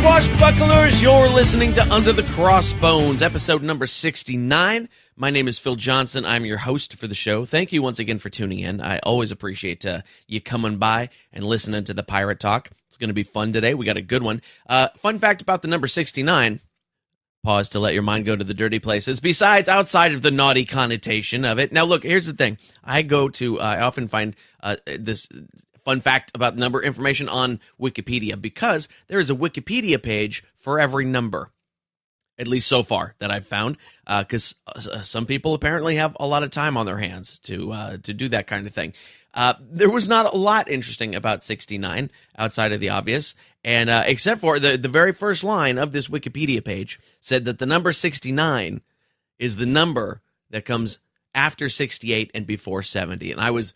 Swashbucklers, you're listening to Under the Crossbones, episode number 69. My name is Phil Johnson. I'm your host for the show. Thank you once again for tuning in. I always appreciate you coming by and listening to the Pirate Talk. It's going to be fun today. We got a good one. Fun fact about the number 69. Pause to let your mind go to the dirty places, besides outside of the naughty connotation of it. Now, look, here's the thing. I often find this fun fact about number information on Wikipedia, because there is a Wikipedia page for every number, at least so far that I've found, because some people apparently have a lot of time on their hands to do that kind of thing. There was not a lot interesting about 69 outside of the obvious, and except for the very first line of this Wikipedia page said that the number 69 is the number that comes after 68 and before 70, and I was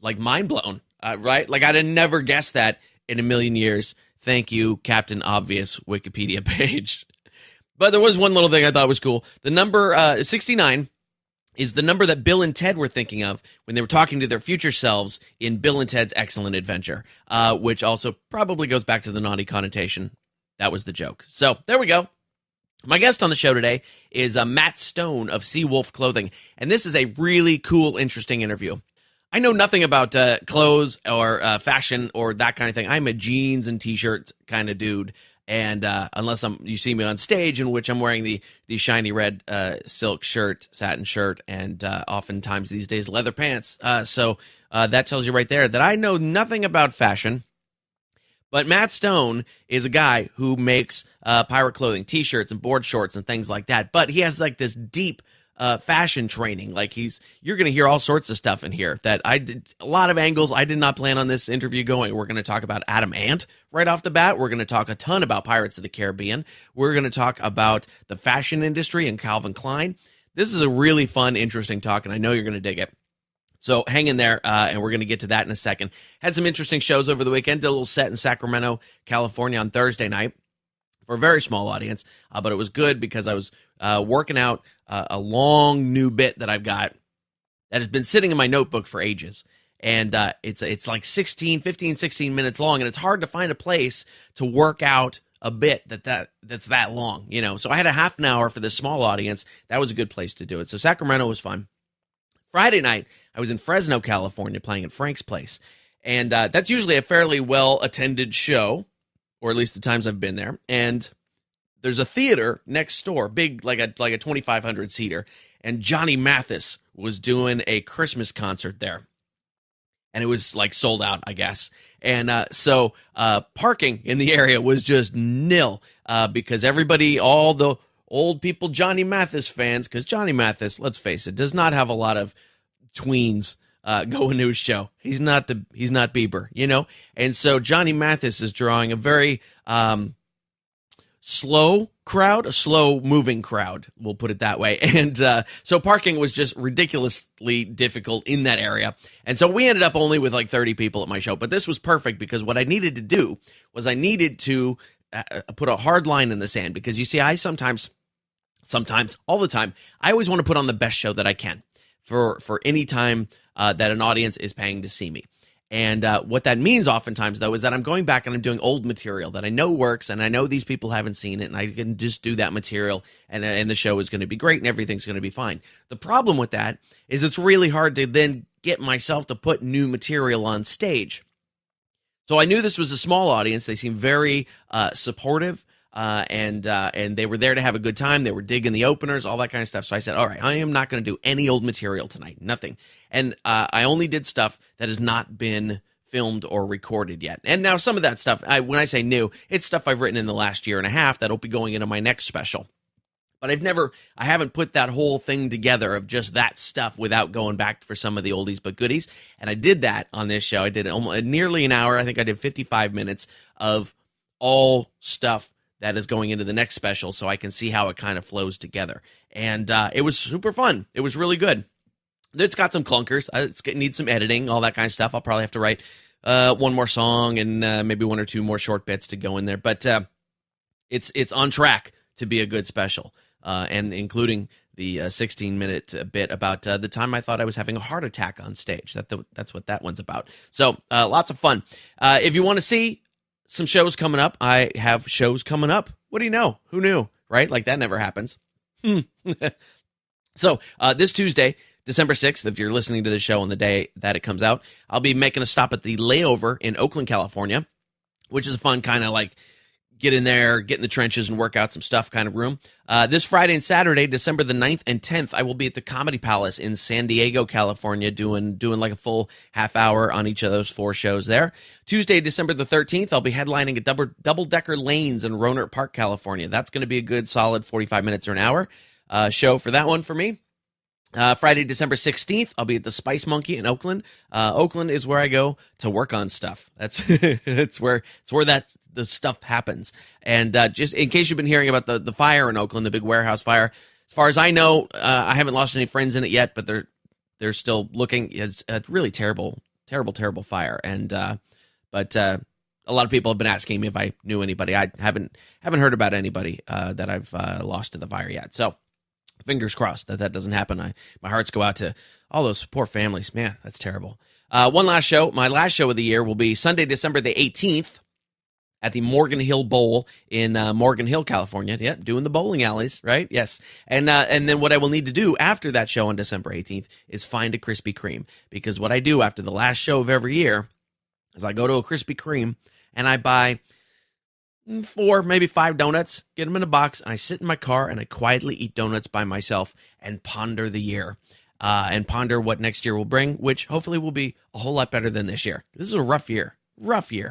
like mind blown. Right? Like, I'd have never guessed that in a million years. Thank you, Captain Obvious Wikipedia page. But there was one little thing I thought was cool. The number 69 is the number that Bill and Ted were thinking of when they were talking to their future selves in Bill and Ted's Excellent Adventure, which also probably goes back to the naughty connotation. That was the joke. So, there we go. My guest on the show today is Matt Stone of Seawolf Clothing, and this is a really cool, interesting interview. I know nothing about clothes or fashion or that kind of thing. I'm a jeans and t-shirts kind of dude, and unless you see me on stage, in which I'm wearing the shiny red silk shirt, satin shirt, and oftentimes these days leather pants. So that tells you right there that I know nothing about fashion. But Matt Stone is a guy who makes pirate clothing, t-shirts and board shorts and things like that. But he has like this deep fashion training. Like, you're going to hear all sorts of stuff in here that I did, a lot of angles I did not plan on this interview going. We're going to talk about Adam Ant right off the bat. We're going to talk a ton about Pirates of the Caribbean. We're going to talk about the fashion industry and Calvin Klein. This is a really fun, interesting talk, and I know you're going to dig it. So hang in there, and we're going to get to that in a second. Had some interesting shows over the weekend. Did a little set in Sacramento, California on Thursday night for a very small audience, but it was good because I was working out a long new bit that I've got that has been sitting in my notebook for ages. And it's like 15, 16 minutes long, and it's hard to find a place to work out a bit that's that long, you know. So I had a half an hour for this small audience. That was a good place to do it. So Sacramento was fun. Friday night, I was in Fresno, California, playing at Frank's Place. And that's usually a fairly well-attended show, or at least the times I've been there. And there's a theater next door, big, like a 2,500-seater, and Johnny Mathis was doing a Christmas concert there. And it was, like, sold out, I guess. And so parking in the area was just nil because everybody, all the old people, Johnny Mathis fans, because Johnny Mathis, let's face it, does not have a lot of tweens going to his show. He's not Bieber, you know? And so Johnny Mathis is drawing a very slow crowd, a slow-moving crowd, we'll put it that way. And so parking was just ridiculously difficult in that area. And so we ended up only with like 30 people at my show. But this was perfect because what I needed to do was I needed to put a hard line in the sand. Because you see, I sometimes, all the time, I always want to put on the best show that I can for any time that an audience is paying to see me. And what that means oftentimes, though, is that I'm going back and I'm doing old material that I know works, and I know these people haven't seen it, and I can just do that material, and the show is going to be great, and everything's going to be fine. The problem with that is it's really hard to then get myself to put new material on stage. So I knew this was a small audience. They seemed very supportive, and they were there to have a good time. They were digging the openers, all that kind of stuff. So I said, all right, I am not going to do any old material tonight, nothing. And I only did stuff that has not been filmed or recorded yet. And now some of that stuff, when I say new, it's stuff I've written in the last year and a half that'll be going into my next special. But I haven't put that whole thing together of just that stuff without going back for some of the oldies but goodies. And I did that on this show. I did nearly an hour. I think I did 55 minutes of all stuff that is going into the next special, so I can see how it kind of flows together. And it was super fun. It was really good. It's got some clunkers. It needs some editing, all that kind of stuff. I'll probably have to write one more song and maybe one or two more short bits to go in there. But it's on track to be a good special, and including the 16-minute bit about the time I thought I was having a heart attack on stage. That's what that one's about. So lots of fun. If you want to see some shows coming up. I have shows coming up. What do you know? Who knew? Right? Like that never happens. So this Tuesday, December 6th, if you're listening to the show on the day that it comes out, I'll be making a stop at the Layover in Oakland, California, which is a fun kind of like get in there, get in the trenches and work out some stuff kind of room. This Friday and Saturday, December the 9th and 10th, I will be at the Comedy Palace in San Diego, California, doing like a full half hour on each of those 4 shows there. Tuesday, December the 13th, I'll be headlining at Double Decker Lanes in Rohnert Park, California. That's going to be a good solid 45 minutes or an hour show for that one for me. Friday, December 16th, I'll be at the Spice Monkey in Oakland. Oakland is where I go to work on stuff. That's it's where the stuff happens. And just in case you've been hearing about the fire in Oakland, the big warehouse fire, as far as I know, I haven't lost any friends in it yet, but they're still looking. It's a really terrible fire. And but a lot of people have been asking me if I knew anybody. I haven't heard about anybody that I've lost to the fire yet. So fingers crossed that doesn't happen. My hearts go out to all those poor families. Man, that's terrible. One last show. My last show of the year will be Sunday, December the 18th at the Morgan Hill Bowl in Morgan Hill, California. Yep, doing the bowling alleys, right? Yes. And then what I will need to do after that show on December 18th is find a Krispy Kreme. Because what I do after the last show of every year is I go to a Krispy Kreme and I buy 4, maybe 5 donuts, get them in a box, and I sit in my car and I quietly eat donuts by myself and ponder the year and ponder what next year will bring, which hopefully will be a whole lot better than this year. This is a rough year,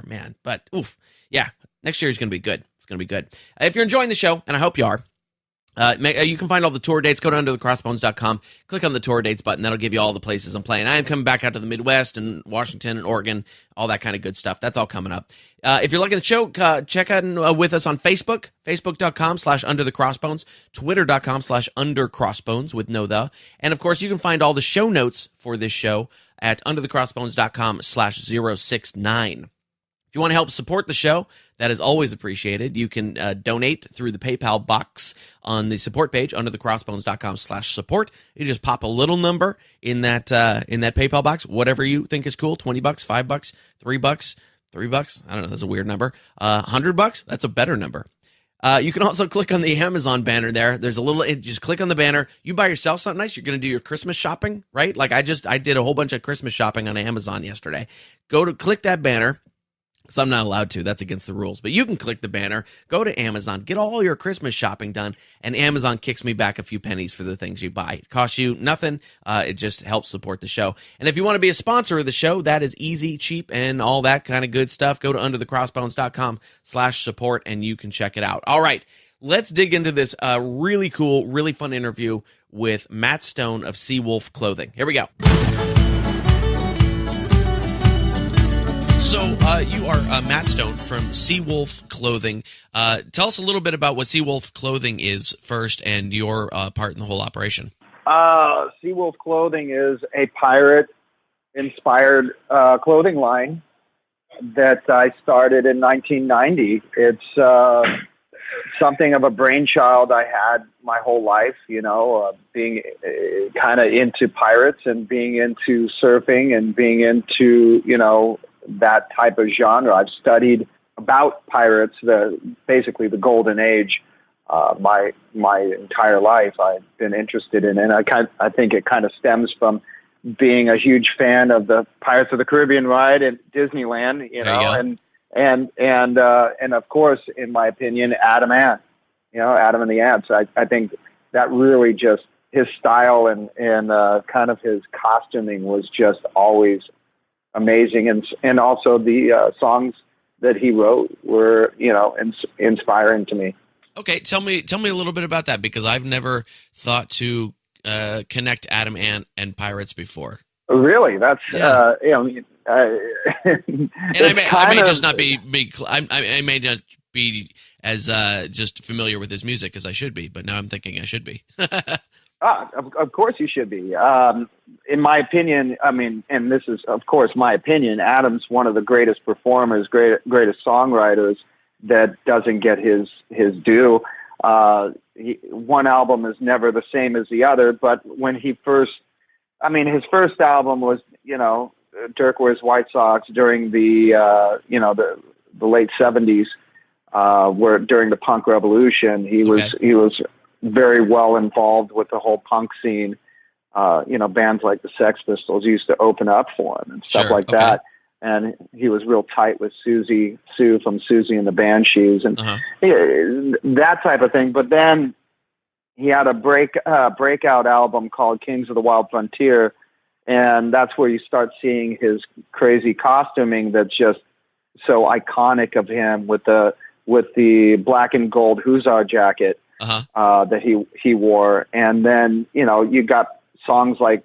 man. But oof, yeah, next year is going to be good. It's going to be good. If you're enjoying the show, and I hope you are, you can find all the tour dates. Go down to thecrossbones.com, click on the tour dates button. That'll give you all the places I'm playing. I am coming back out to the Midwest and Washington and Oregon, all that kind of good stuff. That's all coming up. If you're liking the show, check out with us on Facebook, facebook.com/underthecrossbones, twitter.com/undercrossbones with no the. And of course, you can find all the show notes for this show at underthecrossbones.com/069. If you want to help support the show, that is always appreciated. You can donate through the PayPal box on the support page, underthecrossbones.com/support. You just pop a little number in that PayPal box, whatever you think is cool, $20, $5, $3, $3. I don't know, that's a weird number. $100, that's a better number. You can also click on the Amazon banner there. There's a little, just click on the banner. You buy yourself something nice. You're going to do your Christmas shopping, right? Like I did a whole bunch of Christmas shopping on Amazon yesterday. Click that banner. So I'm not allowed to. That's against the rules. But you can click the banner, go to Amazon, get all your Christmas shopping done, and Amazon kicks me back a few pennies for the things you buy. It costs you nothing. It just helps support the show. And if you want to be a sponsor of the show, that is easy, cheap, and all that kind of good stuff. Go to underthecrossbones.com/support, and you can check it out. All right, let's dig into this really cool, really fun interview with Matt Stone of Seawolf Clothing. Here we go. So you are Matt Stone from Seawolf Clothing. Tell us a little bit about what Seawolf Clothing is first and your part in the whole operation. Seawolf Clothing is a pirate-inspired clothing line that I started in 1990. It's something of a brainchild I had my whole life, being kind of into pirates and being into surfing and being into, that type of genre. I've studied about pirates, basically the golden age, my entire life. I've been interested in it. And I think it kind of stems from being a huge fan of the Pirates of the Caribbean ride at Disneyland, and of course, in my opinion, Adam Ant, Adam and the Ants. I think that really just his style and kind of his costuming was just always amazing, and also the songs that he wrote were inspiring to me. Okay, tell me a little bit about that, because I've never thought to connect Adam Ant and pirates before. Really, that's yeah. And I may just not be I may not be as just familiar with his music as I should be, but now I'm thinking I should be. Of course you should be. In my opinion, and this is, of course, my opinion, Adam's one of the greatest performers, greatest songwriters that doesn't get his due. One album is never the same as the other, but when his first album was, Dirk Wears White Socks during the the late 70s, where during the punk revolution, he was very well involved with the whole punk scene. Bands like the Sex Pistols used to open up for him and stuff like that. And he was real tight with Sue from Susie and the Banshees and that type of thing. But then he had a breakout album called Kings of the Wild Frontier. And that's where you start seeing his crazy costuming that's just so iconic of him with the black and gold hussar jacket that he wore. And then, you got songs like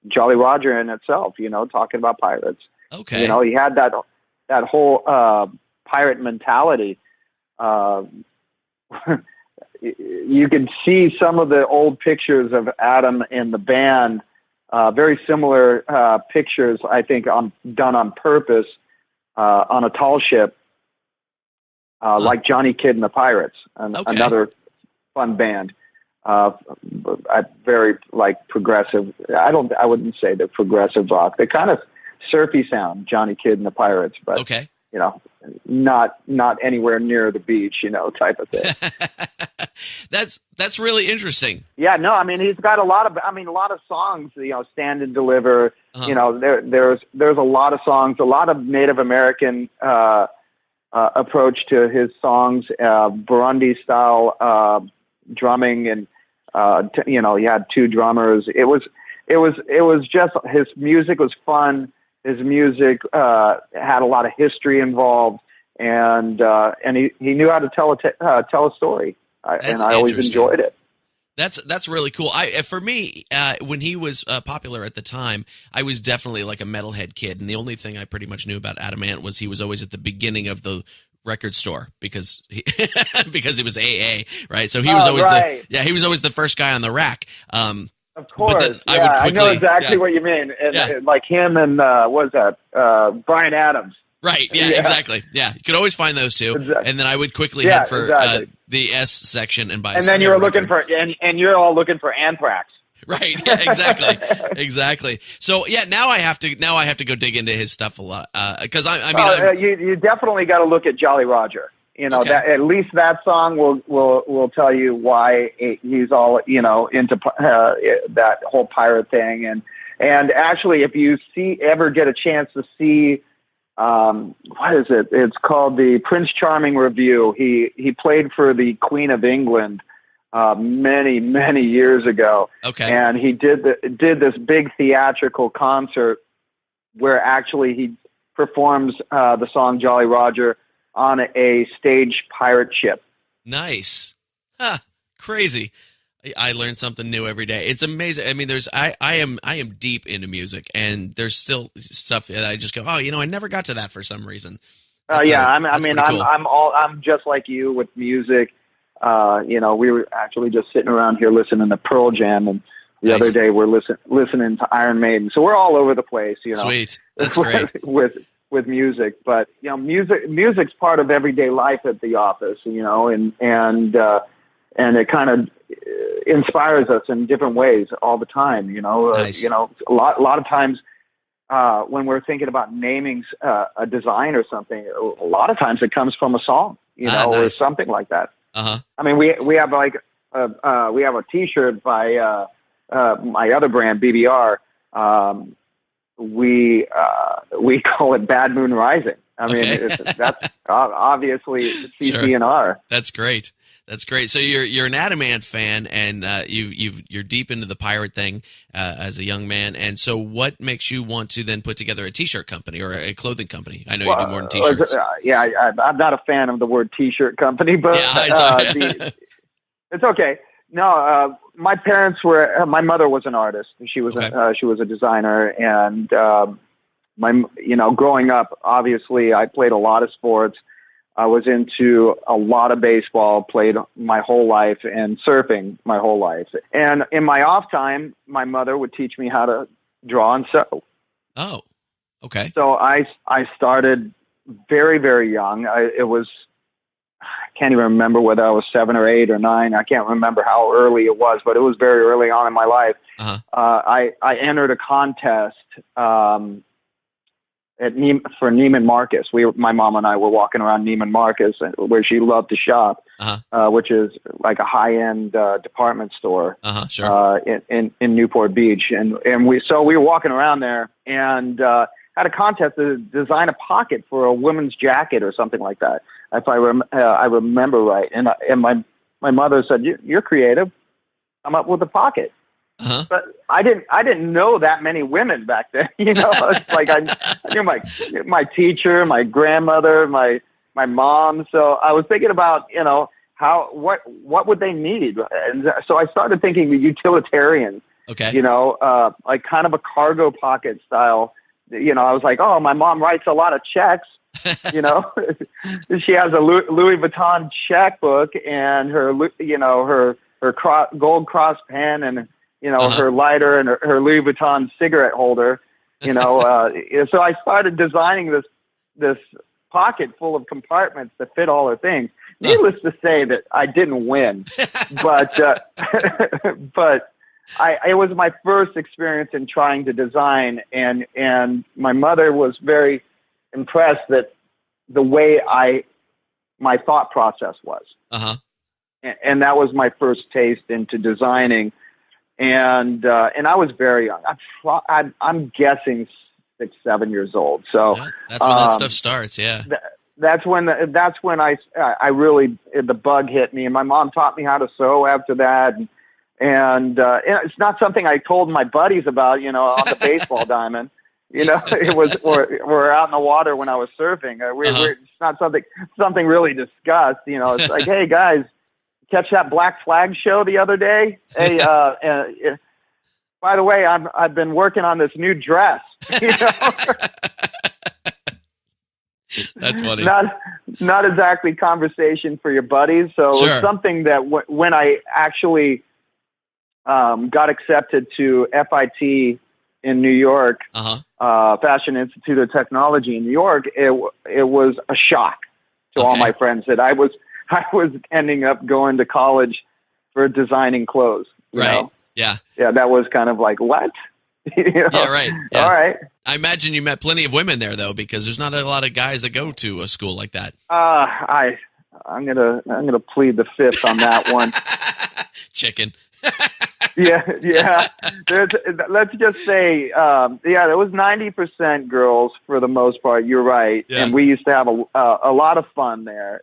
Jolly Roger in itself, talking about pirates. Okay. He had that whole pirate mentality. You can see some of the old pictures of Adam in the band, very similar pictures, I think, done on purpose on a tall ship, like Johnny Kidd and the Pirates, another fun band. Very progressive. I wouldn't say they're progressive rock. They're kind of surfy sound, Johnny Kidd and the Pirates, but not anywhere near the beach, type of thing. That's really interesting. Yeah, no, I mean, he's got a lot of songs, Stand and Deliver, there's a lot of songs, a lot of Native American approach to his songs, Burundi style drumming, and he had two drummers. It was just, his music was fun. His music had a lot of history involved, and he knew how to tell a story, and I always enjoyed it. That's really cool. For me, when he was popular at the time, I was definitely like a metalhead kid, and the only thing I pretty much knew about Adam Ant was he was always at the beginning of the record store because he was AA, right? So he was always he was always the first guy on the rack. Of course, but then I know exactly what you mean. And, like him and what was that? Bryan Adams. Right. Yeah. Exactly. Yeah. You could always find those two, and then I would quickly head for the S section and buy. And then you were looking for, and you're all looking for Anthrax. Right. Yeah, exactly. Exactly. So now I have to go dig into his stuff a lot because you definitely got to look at Jolly Roger. That at least that song will tell you why he's all into that whole pirate thing, and actually if you ever get a chance to see what is it? It's called the Prince Charming Review. He played for the Queen of England many years ago. Okay, and he did this big theatrical concert where actually he performs the song Jolly Roger on a stage pirate ship. Nice. Huh. Crazy. I learn something new every day. It's amazing. I mean, I am deep into music, and there's still stuff that I just go, I never got to that for some reason. I'm just like you with music. We were actually just sitting around here listening to Pearl Jam, and the other day we're listening to Iron Maiden. So we're all over the place, Sweet. That's great. with music, but music's part of everyday life at the office, and it kind of inspires us in different ways all the time. Nice. A lot of times when we're thinking about naming a design or something, a lot of times it comes from a song, nice. or something like that. I mean, we have we have a T-shirt by my other brand, BBR. We call it Bad Moon Rising. I mean, that's obviously CCNR. That's great. That's great. So you're an Adam Ant fan, and you're deep into the pirate thing as a young man. And so, what makes you want to then put together a T-shirt company or a clothing company? I know you do more than T-shirts. I'm not a fan of the word T-shirt company, but it's okay. No, my parents were. My mother was an artist. She was a designer, and growing up, obviously, I played a lot of sports. I was into a lot of baseball, played my whole life, and surfing my whole life. And in my off time, my mother would teach me how to draw and sew. Oh, okay. So I started very, very young. I can't even remember whether I was 7 or 8 or 9. I can't remember how early it was, but it was very early on in my life. I entered a contest for Neiman Marcus. My mom and I were walking around Neiman Marcus, where she loved to shop, which is like a high-end department store sure. in Newport Beach. And we were walking around there and had a contest to design a pocket for a woman's jacket or something like that, if I remember right. And my mother said, "You're creative. Come up with a pocket." But I didn't know that many women back then. It's like I knew my teacher, my grandmother, my mom. So I was thinking about what would they need, and so I started thinking the utilitarian. Okay. Like kind of a cargo pocket style. I was like, oh, my mom writes a lot of checks. She has a Louis Vuitton checkbook and her gold cross pen and her lighter and her Louis Vuitton cigarette holder. So I started designing this pocket full of compartments that fit all her things. Needless to say that I didn't win, but it was my first experience in trying to design, and my mother was very impressed that the way my thought process was. And that was my first taste into designing. And I was very young. I'm guessing 6, 7 years old. So that's when that stuff starts. Yeah. That's when I really, the bug hit me, and my mom taught me how to sew after that. And it's not something I told my buddies about, on the baseball diamond. It was we're out in the water when I was surfing. It's not something really discussed. It's like, hey guys, catch that Black Flag show the other day? Hey, by the way, I've been working on this new dress. That's funny. Not exactly conversation for your buddies. So sure. It was something that when I actually got accepted to FIT in New York, Fashion Institute of Technology in New York, it was a shock to all my friends that I was ending up going to college for designing clothes. You know? Yeah. Yeah. That was kind of like, what? Yeah. Right. Yeah. All right. I imagine you met plenty of women there though, because there's not a lot of guys that go to a school like that. I'm gonna plead the fifth on that one. Chicken. Yeah. Let's just say, there was 90% girls for the most part. You're right, and we used to have a lot of fun there.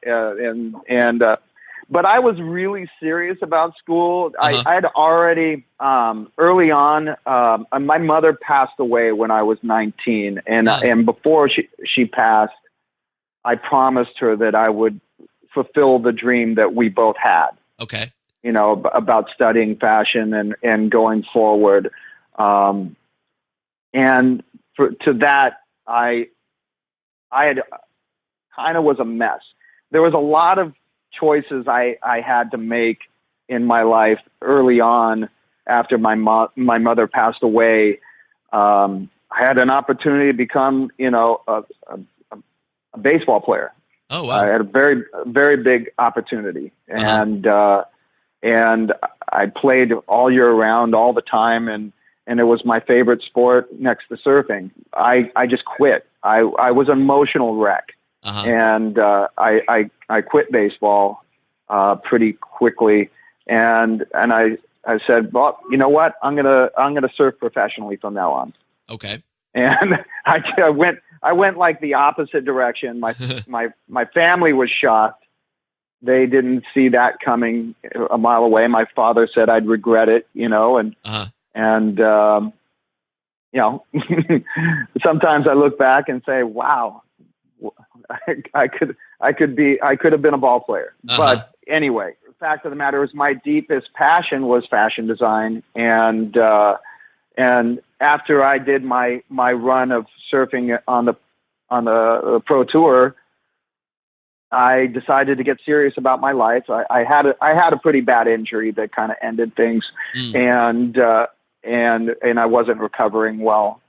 But I was really serious about school. I had already early on. My mother passed away when I was 19, and before she passed, I promised her that I would fulfill the dream that we both had. Okay. About studying fashion and going forward. And to that, I had kind of was a mess. There was a lot of choices I had to make in my life early on after my mother passed away. I had an opportunity to become, a baseball player. Oh, wow. I had a very, very big opportunity. And I played all year round, all the time, and it was my favorite sport next to surfing. I just quit. I was an emotional wreck, and I quit baseball pretty quickly. And I said, well, you know what? I'm gonna surf professionally from now on. Okay. And I went like the opposite direction. My family was shocked. They didn't see that coming a mile away. My father said I'd regret it, and sometimes I look back and say, wow, I could have been a ball player. But anyway, the fact of the matter is my deepest passion was fashion design. And after I did my run of surfing on the pro tour, I decided to get serious about my life. I had a pretty bad injury that kind of ended things, and I wasn't recovering well.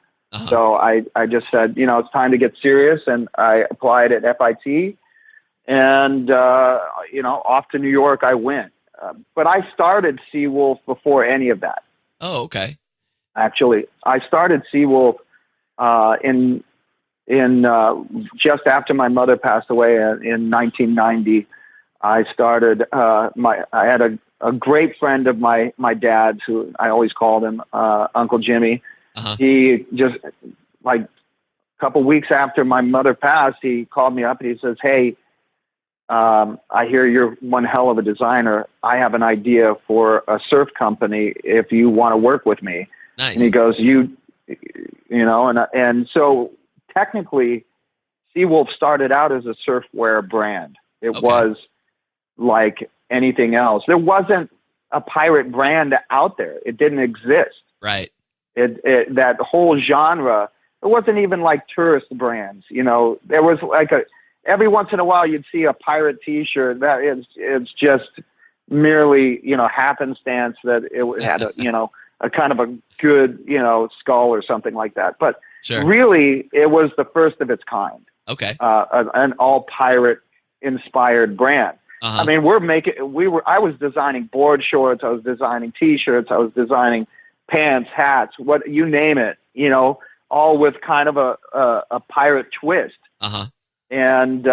So I just said, it's time to get serious, and I applied at FIT, and off to New York I went. But I started Seawolf before any of that. Oh, okay. Actually, I started Seawolf in in just after my mother passed away in 1990, I started. I had a great friend of my dad's, who I always called him Uncle Jimmy. Uh-huh. He just, like, a couple weeks after my mother passed, he called me up and he says, "Hey, I hear you're one hell of a designer. I have an idea for a surf company if you want to work with me." Nice. And he goes, you know, and so technically Seawolf started out as a surfwear brand. It was like anything else. There wasn't a pirate brand out there. It didn't exist. Right. That whole genre, it wasn't even like tourist brands. You know, there was like every once in a while you'd see a pirate T-shirt that it's just merely, you know, happenstance that it had a, you know, a kind of a good, you know, skull or something like that. But really it was the first of its kind. Okay. An all pirate inspired brand. Uh-huh. I mean, I was designing board shorts. I was designing T-shirts. I was designing pants, hats, what, you name it, you know, all with kind of a pirate twist. Uh-huh. And,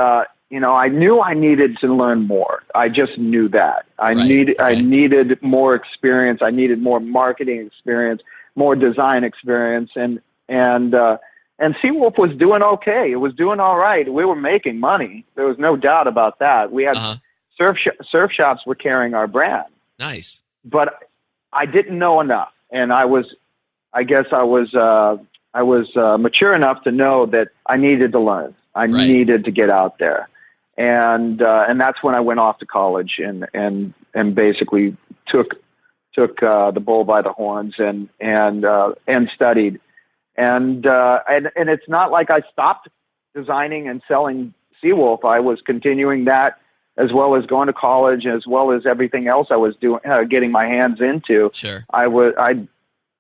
you know, I knew I needed to learn more. I just knew that I needed more experience. I needed more marketing experience, more design experience. And Seawolf was doing okay. It was doing all right. We were making money. There was no doubt about that. We had surf shops were carrying our brand. Nice. But I didn't know enough. And I was mature enough to know that I needed to learn. I needed to get out there. And that's when I went off to college and basically took the bull by the horns and studied. And it's not like I stopped designing and selling Seawolf. I was continuing that, as well as going to college, as well as everything else I was doing, getting my hands into. Sure.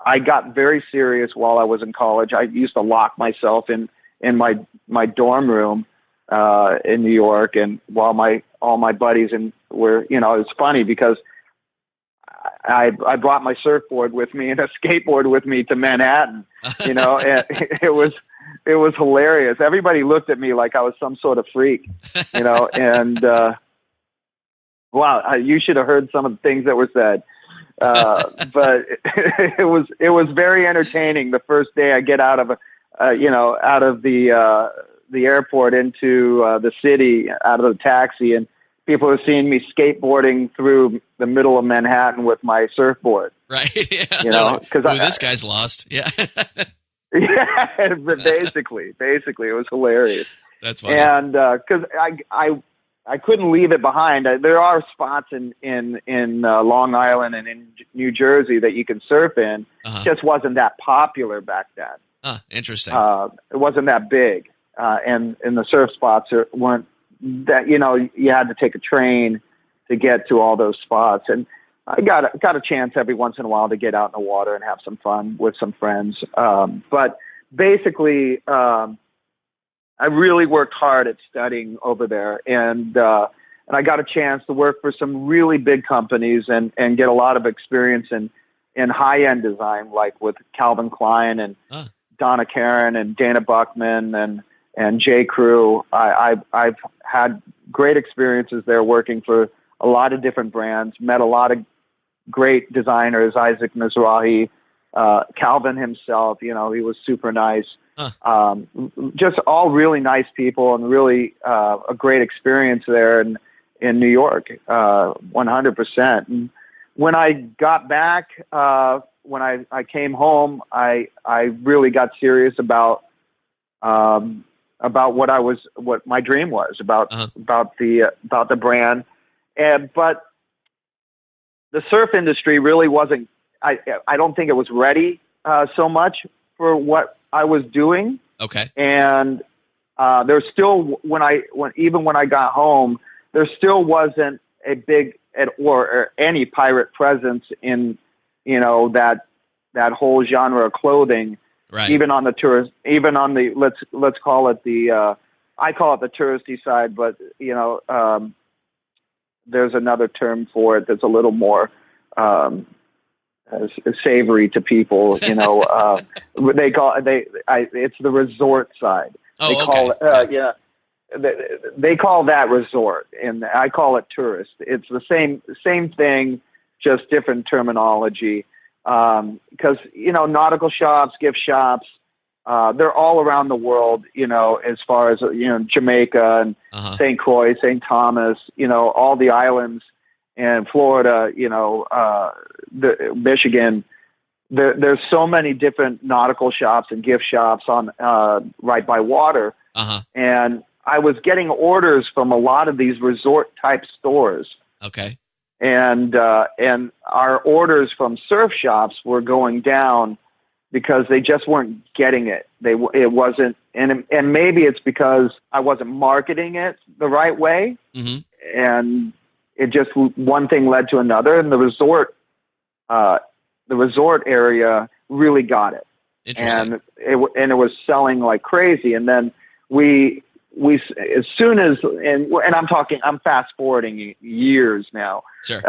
I got very serious while I was in college. I used to lock myself in my dorm room in New York, and while all my buddies were, you know, it's funny because I brought my surfboard with me and a skateboard with me to Manhattan, you know, and it was hilarious. Everybody looked at me like I was some sort of freak, you know, and wow, you should have heard some of the things that were said. But it was very entertaining. The first day I get out of the airport into the city, out of the taxi, and people are seeing me skateboarding through the middle of Manhattan with my surfboard. Right. Yeah. You know, because this guy's lost. Yeah. Yeah. Basically, it was hilarious. That's funny. And because I couldn't leave it behind. There are spots in Long Island and in New Jersey that you can surf in. Uh-huh. It just wasn't that popular back then. Interesting. It wasn't that big, and the surf spots weren't that. You know, you had to take a train to get to all those spots, and I got a chance every once in a while to get out in the water and have some fun with some friends. But basically, I really worked hard at studying over there, and I got a chance to work for some really big companies and get a lot of experience in high-end design, like with Calvin Klein and Donna Karan and Dana Buckman and J. Crew. I've had great experiences there working for a lot of different brands, met a lot of great designers, Isaac Mizrahi, Calvin himself, you know, he was super nice. Just all really nice people and really a great experience there in New York, 100%. And when I got back, when I came home, I really got serious about what my dream was about the brand. But the surf industry really wasn't, I don't think it was ready so much for what I was doing. Okay. And there's still, when I got home, there still wasn't a big or any pirate presence in, you know, that whole genre of clothing. Right. Even on the let's call it I call it the touristy side, but you know, there's another term for it that's a little more savory to people, you know. It's the resort side. They Oh, call okay. it, they call that resort, and I call it tourist. It's the same thing, just different terminology. Because nautical shops, gift shops, they're all around the world. As far as Jamaica and St. Croix, St. Thomas, all the islands, and Florida, Michigan. There's so many different nautical shops and gift shops on right by water, and I was getting orders from a lot of these resort type stores. Okay. And our orders from surf shops were going down because they just weren't getting it. It wasn't, and maybe it's because I wasn't marketing it the right way, and it just one thing led to another, and the resort area really got it. Interesting. And it was selling like crazy. And then we as soon as and I'm fast forwarding years now, sure.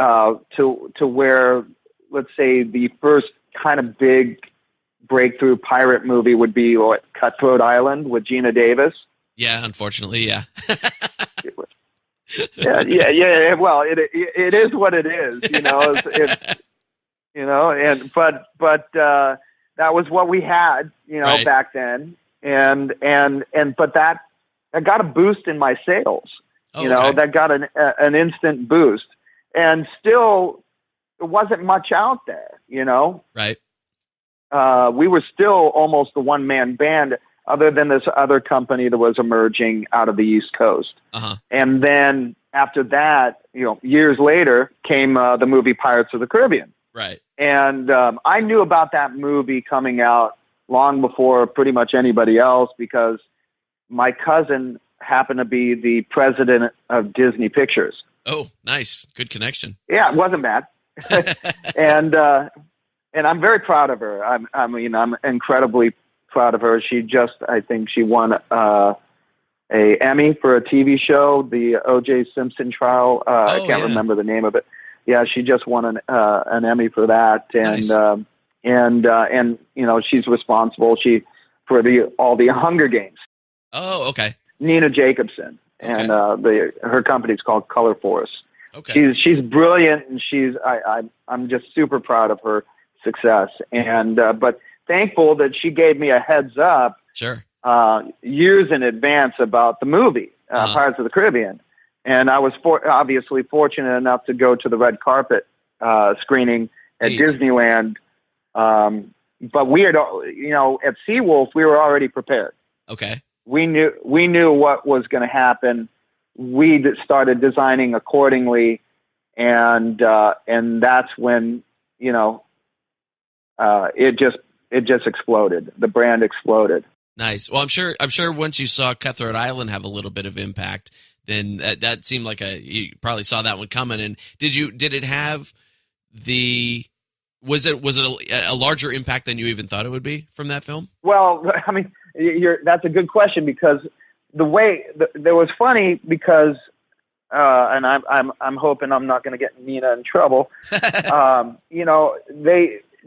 To where, let's say, the first kind of big breakthrough pirate movie would be Cutthroat Island with Gina Davis. Yeah, unfortunately, yeah. yeah. Well, it is what it is, but that was what we had, Right. back then, and but that got a boost in my sales. Okay. That got an instant boost, and still there wasn't much out there. Right. We were still almost the one-man band, other than this other company that was emerging out of the East Coast. And then after that, years later came the movie Pirates of the Caribbean. Right. And I knew about that movie coming out long before pretty much anybody else, because my cousin happened to be the president of Disney Pictures. Oh, nice. Good connection. Yeah, it wasn't bad. And I'm very proud of her. I'm incredibly proud of her. I think she won a Emmy for a TV show, the O.J. Simpson trial. I can't remember the name of it. Yeah, she just won an Emmy for that, and nice. She's responsible for all the Hunger Games. Oh, okay. Nina Jacobson, and Okay. her company's called Color Force. Okay. She's brilliant, and I'm just super proud of her success, and but thankful that she gave me a heads up. Sure. Years in advance about the movie Pirates of the Caribbean. And I was obviously fortunate enough to go to the red carpet screening at Disneyland. But we had, at Seawolf, we were already prepared. Okay. We knew what was going to happen. We started designing accordingly, and that's when it just exploded. The brand exploded. Nice. Well, I'm sure once you saw Cutthroat Island have a little bit of impact, then that seemed like you probably saw that one coming. And did it have was it a larger impact than you even thought it would be from that film? Well, I mean, that's a good question, because the way there was funny, because and I'm hoping I'm not going to get Nina in trouble.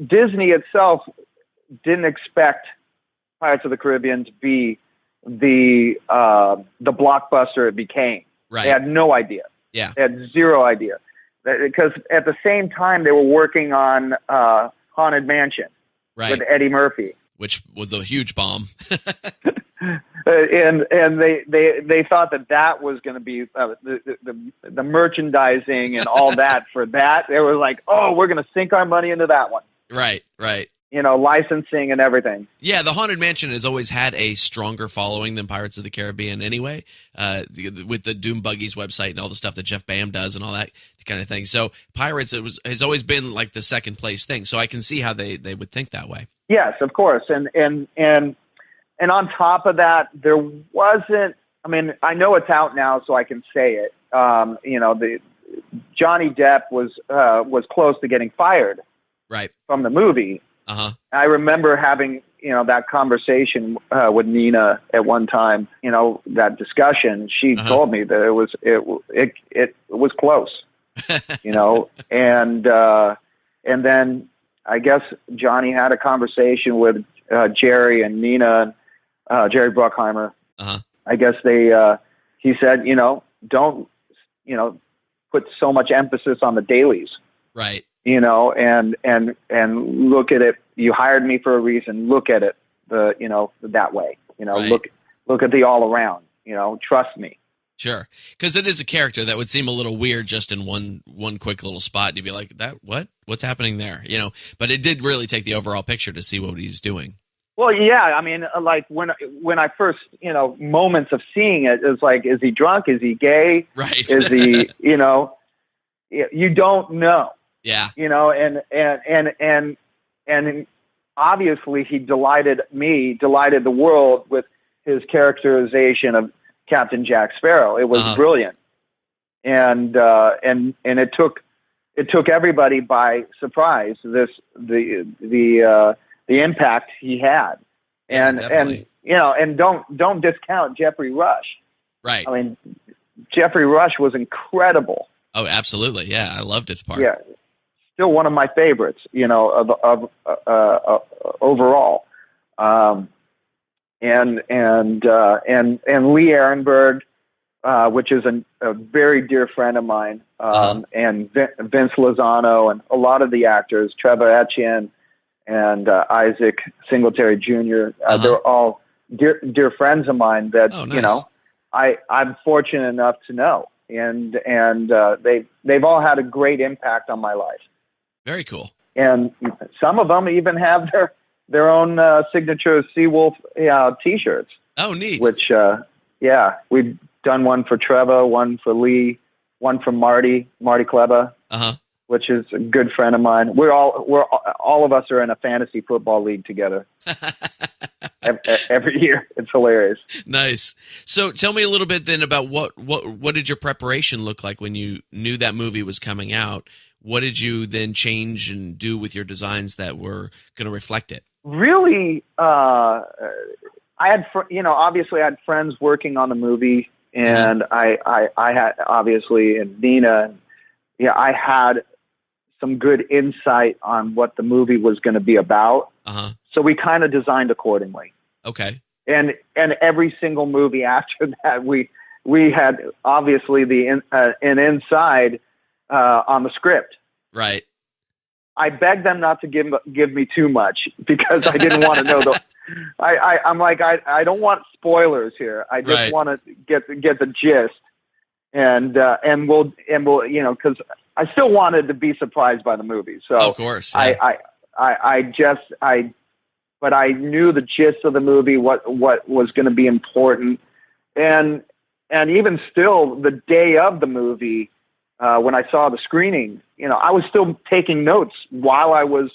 Disney itself didn't expect Pirates of the Caribbean to be the blockbuster it became. Right. They had no idea. Yeah. They had zero idea, because at the same time they were working on Haunted Mansion, right, with Eddie Murphy, which was a huge bomb. and they thought that was going to be the merchandising and all that for that. They were like, oh, we're going to sink our money into that one. Right. Right. Licensing and everything. Yeah, the Haunted Mansion has always had a stronger following than Pirates of the Caribbean anyway, with the Doom Buggies website and all the stuff that Jeff Bam does and all that kind of thing. So Pirates has always been like the second place thing. So I can see how they would think that way. Yes, of course. And on top of that, there wasn't, I mean, I know it's out now, so I can say it. The Johnny Depp was close to getting fired, right, from the movie. I remember having, that conversation with Nina at one time, that discussion. She told me that it was close, and then I guess Johnny had a conversation with Jerry and Nina, Jerry Bruckheimer, I guess he said, don't, put so much emphasis on the dailies. Right. And look at it. You hired me for a reason. Look at it, that way, Right. look at the all around, trust me. Sure. Because it is a character that would seem a little weird just in one quick little spot. You'd be like, what's happening there? But it did really take the overall picture to see what he's doing. Well, yeah. I mean, like when I first, moments of seeing it, it's like, is he drunk? Is he gay? Right. Is he, you don't know. Yeah. And obviously he delighted the world with his characterization of Captain Jack Sparrow. It was brilliant. And it took everybody by surprise, the impact he had. And don't discount Jeffrey Rush. Right. I mean, Jeffrey Rush was incredible. Oh, absolutely. Yeah. I loved his part. Yeah. Still one of my favorites, of overall. And Lee Ehrenberg, which is a very dear friend of mine, and Vince Lozano, and a lot of the actors, Trevor Etienne and Isaac Singletary Jr. They're all dear friends of mine that, oh, nice. I'm fortunate enough to know, and they've all had a great impact on my life. Very cool. And some of them even have their own signature Seawolf T-shirts. Oh, neat. Which, we've done one for Trevor, one for Lee, one for Marty Kleba, which is a good friend of mine. We're all of us are in a fantasy football league together every year. It's hilarious. Nice. So tell me a little bit then about what did your preparation look like when you knew that movie was coming out? What did you then change and do with your designs that were going to reflect it? Really, I had, obviously I had friends working on the movie, and I had, obviously, and Nina, I had some good insight on what the movie was going to be about. So we kind of designed accordingly. Okay. And every single movie after that, we had obviously an inside on the script. Right. I begged them not to give me too much because I didn't want to know I'm like, I don't want spoilers here. I just want to get the gist, and we'll because I still wanted to be surprised by the movie. So of course, yeah. But I knew the gist of the movie, what was going to be important, and even still, the day of the movie, when I saw the screening, I was still taking notes while I was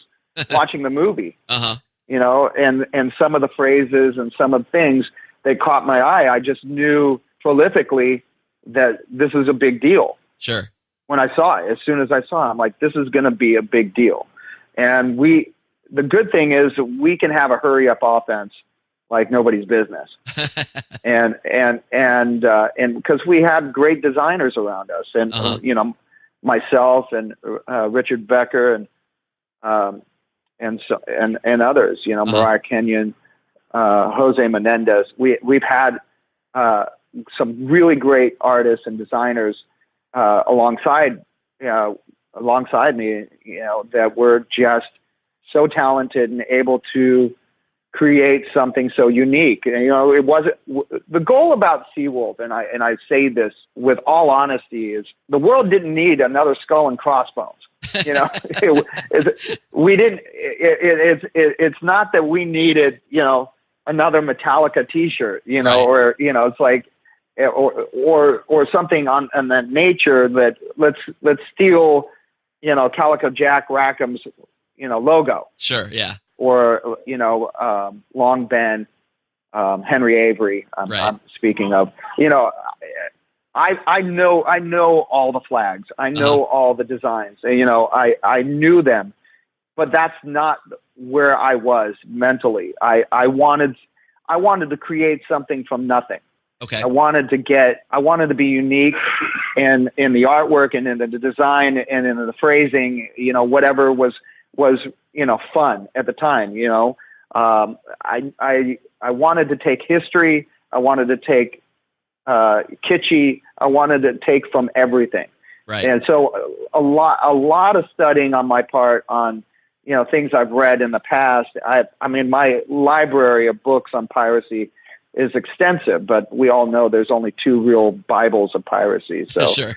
watching the movie. And some of the phrases and some of the things that caught my eye, I just knew prolifically that this is a big deal. Sure. When I saw it, as soon as I saw it, I'm like, this is going to be a big deal. And the good thing is we can have a hurry up offense like nobody's business. and because we had great designers around us, and myself and Richard Becker and others, Mariah Kenyon, Jose Menendez. We've had some really great artists and designers alongside me, that were just so talented and able to create something so unique. And, it wasn't the goal about Seawolf, and I say this with all honesty, is the world didn't need another Skull and Crossbones. We didn't. It's not that we needed, another Metallica T-shirt, or it's like, or something on that nature that let's steal, Calico Jack Rackham's, logo. Sure. Yeah. Or Long Ben, Henry Avery. I'm speaking of. I know all the flags. I know all the designs. I knew them, but that's not where I was mentally. I wanted to create something from nothing. Okay. I wanted to be unique in the artwork and in the design and in the phrasing, whatever was fun at the time. I wanted to take history. I wanted to take kitschy. I wanted to take from everything. Right. And so a lot of studying on my part on, things I've read in the past. I mean, my library of books on piracy is extensive, but we all know there's only two real Bibles of piracy. So, sure.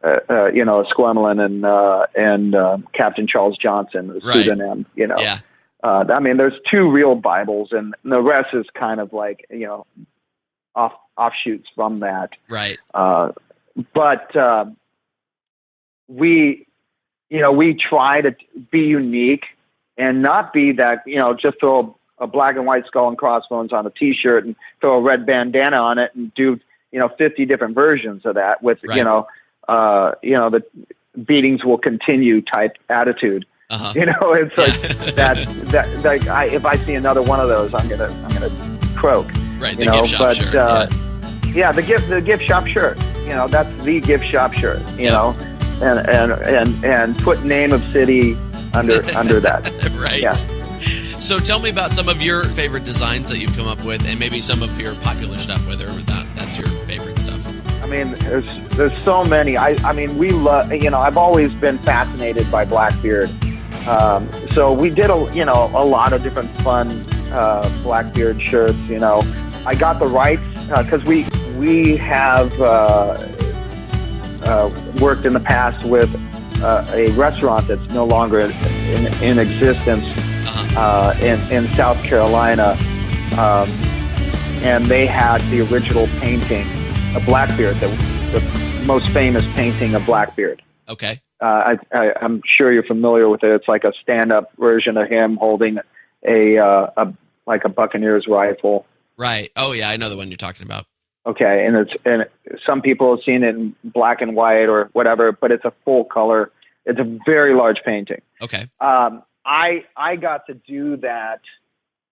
Esquemelin and Captain Charles Johnson, the Right. pseudonym, Yeah. I mean, there's two real Bibles, and the rest is kind of like, offshoots from that. Right. But we try to be unique and not be that, just throw a black and white skull and crossbones on a T-shirt and throw a red bandana on it and do, 50 different versions of that with, Right. The beatings will continue type attitude. Uh-huh. It's like if I see another one of those, I'm gonna croak. Right. The gift shop shirt. The gift shop shirt. That's the gift shop shirt. And put name of city under that. Right. Yeah. So tell me about some of your favorite designs that you've come up with, and maybe some of your popular stuff, whether that's your favorite stuff. I mean, there's so many. I mean, we love. I've always been fascinated by Blackbeard. So we did a lot of different fun Blackbeard shirts. I got the rights because we have worked in the past with a restaurant that's no longer in existence in South Carolina, and they had the original painting of Blackbeard, the most famous painting of Blackbeard. Okay. I'm sure you're familiar with it. It's like a stand-up version of him holding a Buccaneer's rifle. Right. Oh yeah, I know the one you're talking about. Okay, and some people have seen it in black and white or whatever, but it's a full color. It's a very large painting. Okay. I got to do that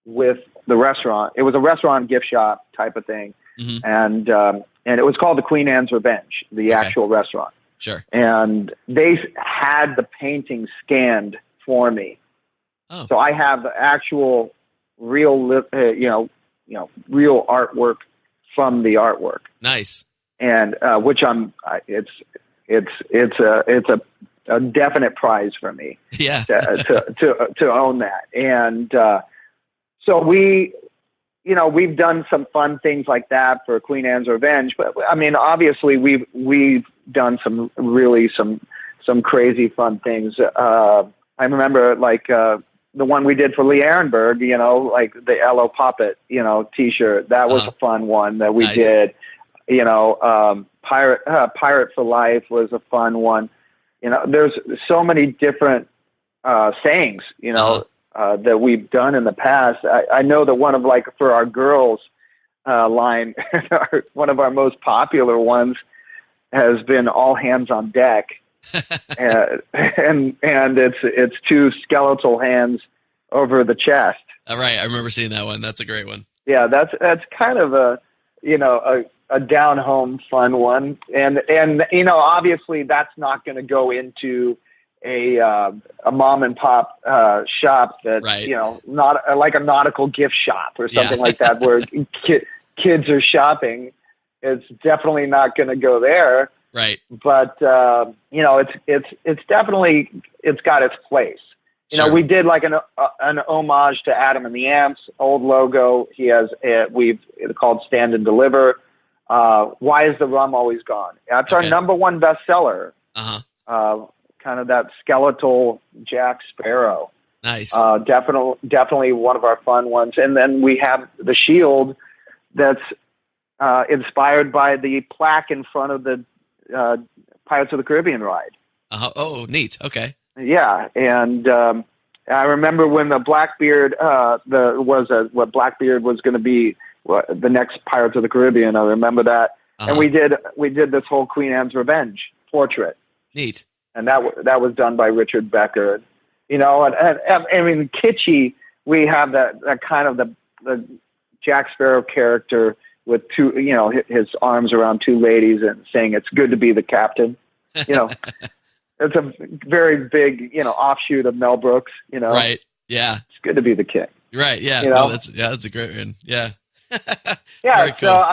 with the restaurant. It was a restaurant gift shop type of thing, Mm-hmm. and it was called the Queen Anne's Revenge, the actual restaurant. Sure. And they had the painting scanned for me, so I have the actual real, real artwork from the artwork. Nice. And which it's a definite prize for me. Yeah. to own that. And so we've done some fun things like that for Queen Anne's Revenge, but I mean, obviously we've done some crazy fun things. I remember the one we did for Lee Ehrenberg, like the Elo Poppet, T-shirt. That was a fun one that we did. Pirate for Life was a fun one. There's so many different sayings, that we've done in the past. I know that one of for our girls line, one of our most popular ones has been All Hands on Deck. and it's two skeletal hands over the chest. All right, I remember seeing that one. That's a great one. Yeah, that's kind of a down home fun one, and obviously that's not going to go into a mom and pop shop that right. Not like a nautical gift shop or something like that where kids are shopping. It's definitely not going to go there. Right. But it's definitely, it's got its place. Sure. We did like an homage to Adam and the Ants old logo. He has it's called Stand and Deliver. Why is the rum always gone? That's our number one bestseller. Kind of that skeletal Jack Sparrow. Nice. Definitely one of our fun ones. And then we have the shield that's inspired by the plaque in front of the Pirates of the Caribbean ride. Oh, neat. Okay. Yeah, and I remember when the Blackbeard what Blackbeard was going to be the next Pirates of the Caribbean. I remember that, and we did this whole Queen Anne's Revenge portrait. Neat. And that was done by Richard Becker. And I mean, kitschy. We have that kind of the Jack Sparrow character with two, his arms around two ladies and saying, "It's good to be the captain." It's a very big, offshoot of Mel Brooks. Right. Yeah. It's good to be the king. Right. Yeah. That's a great one. Yeah. Yeah. Very So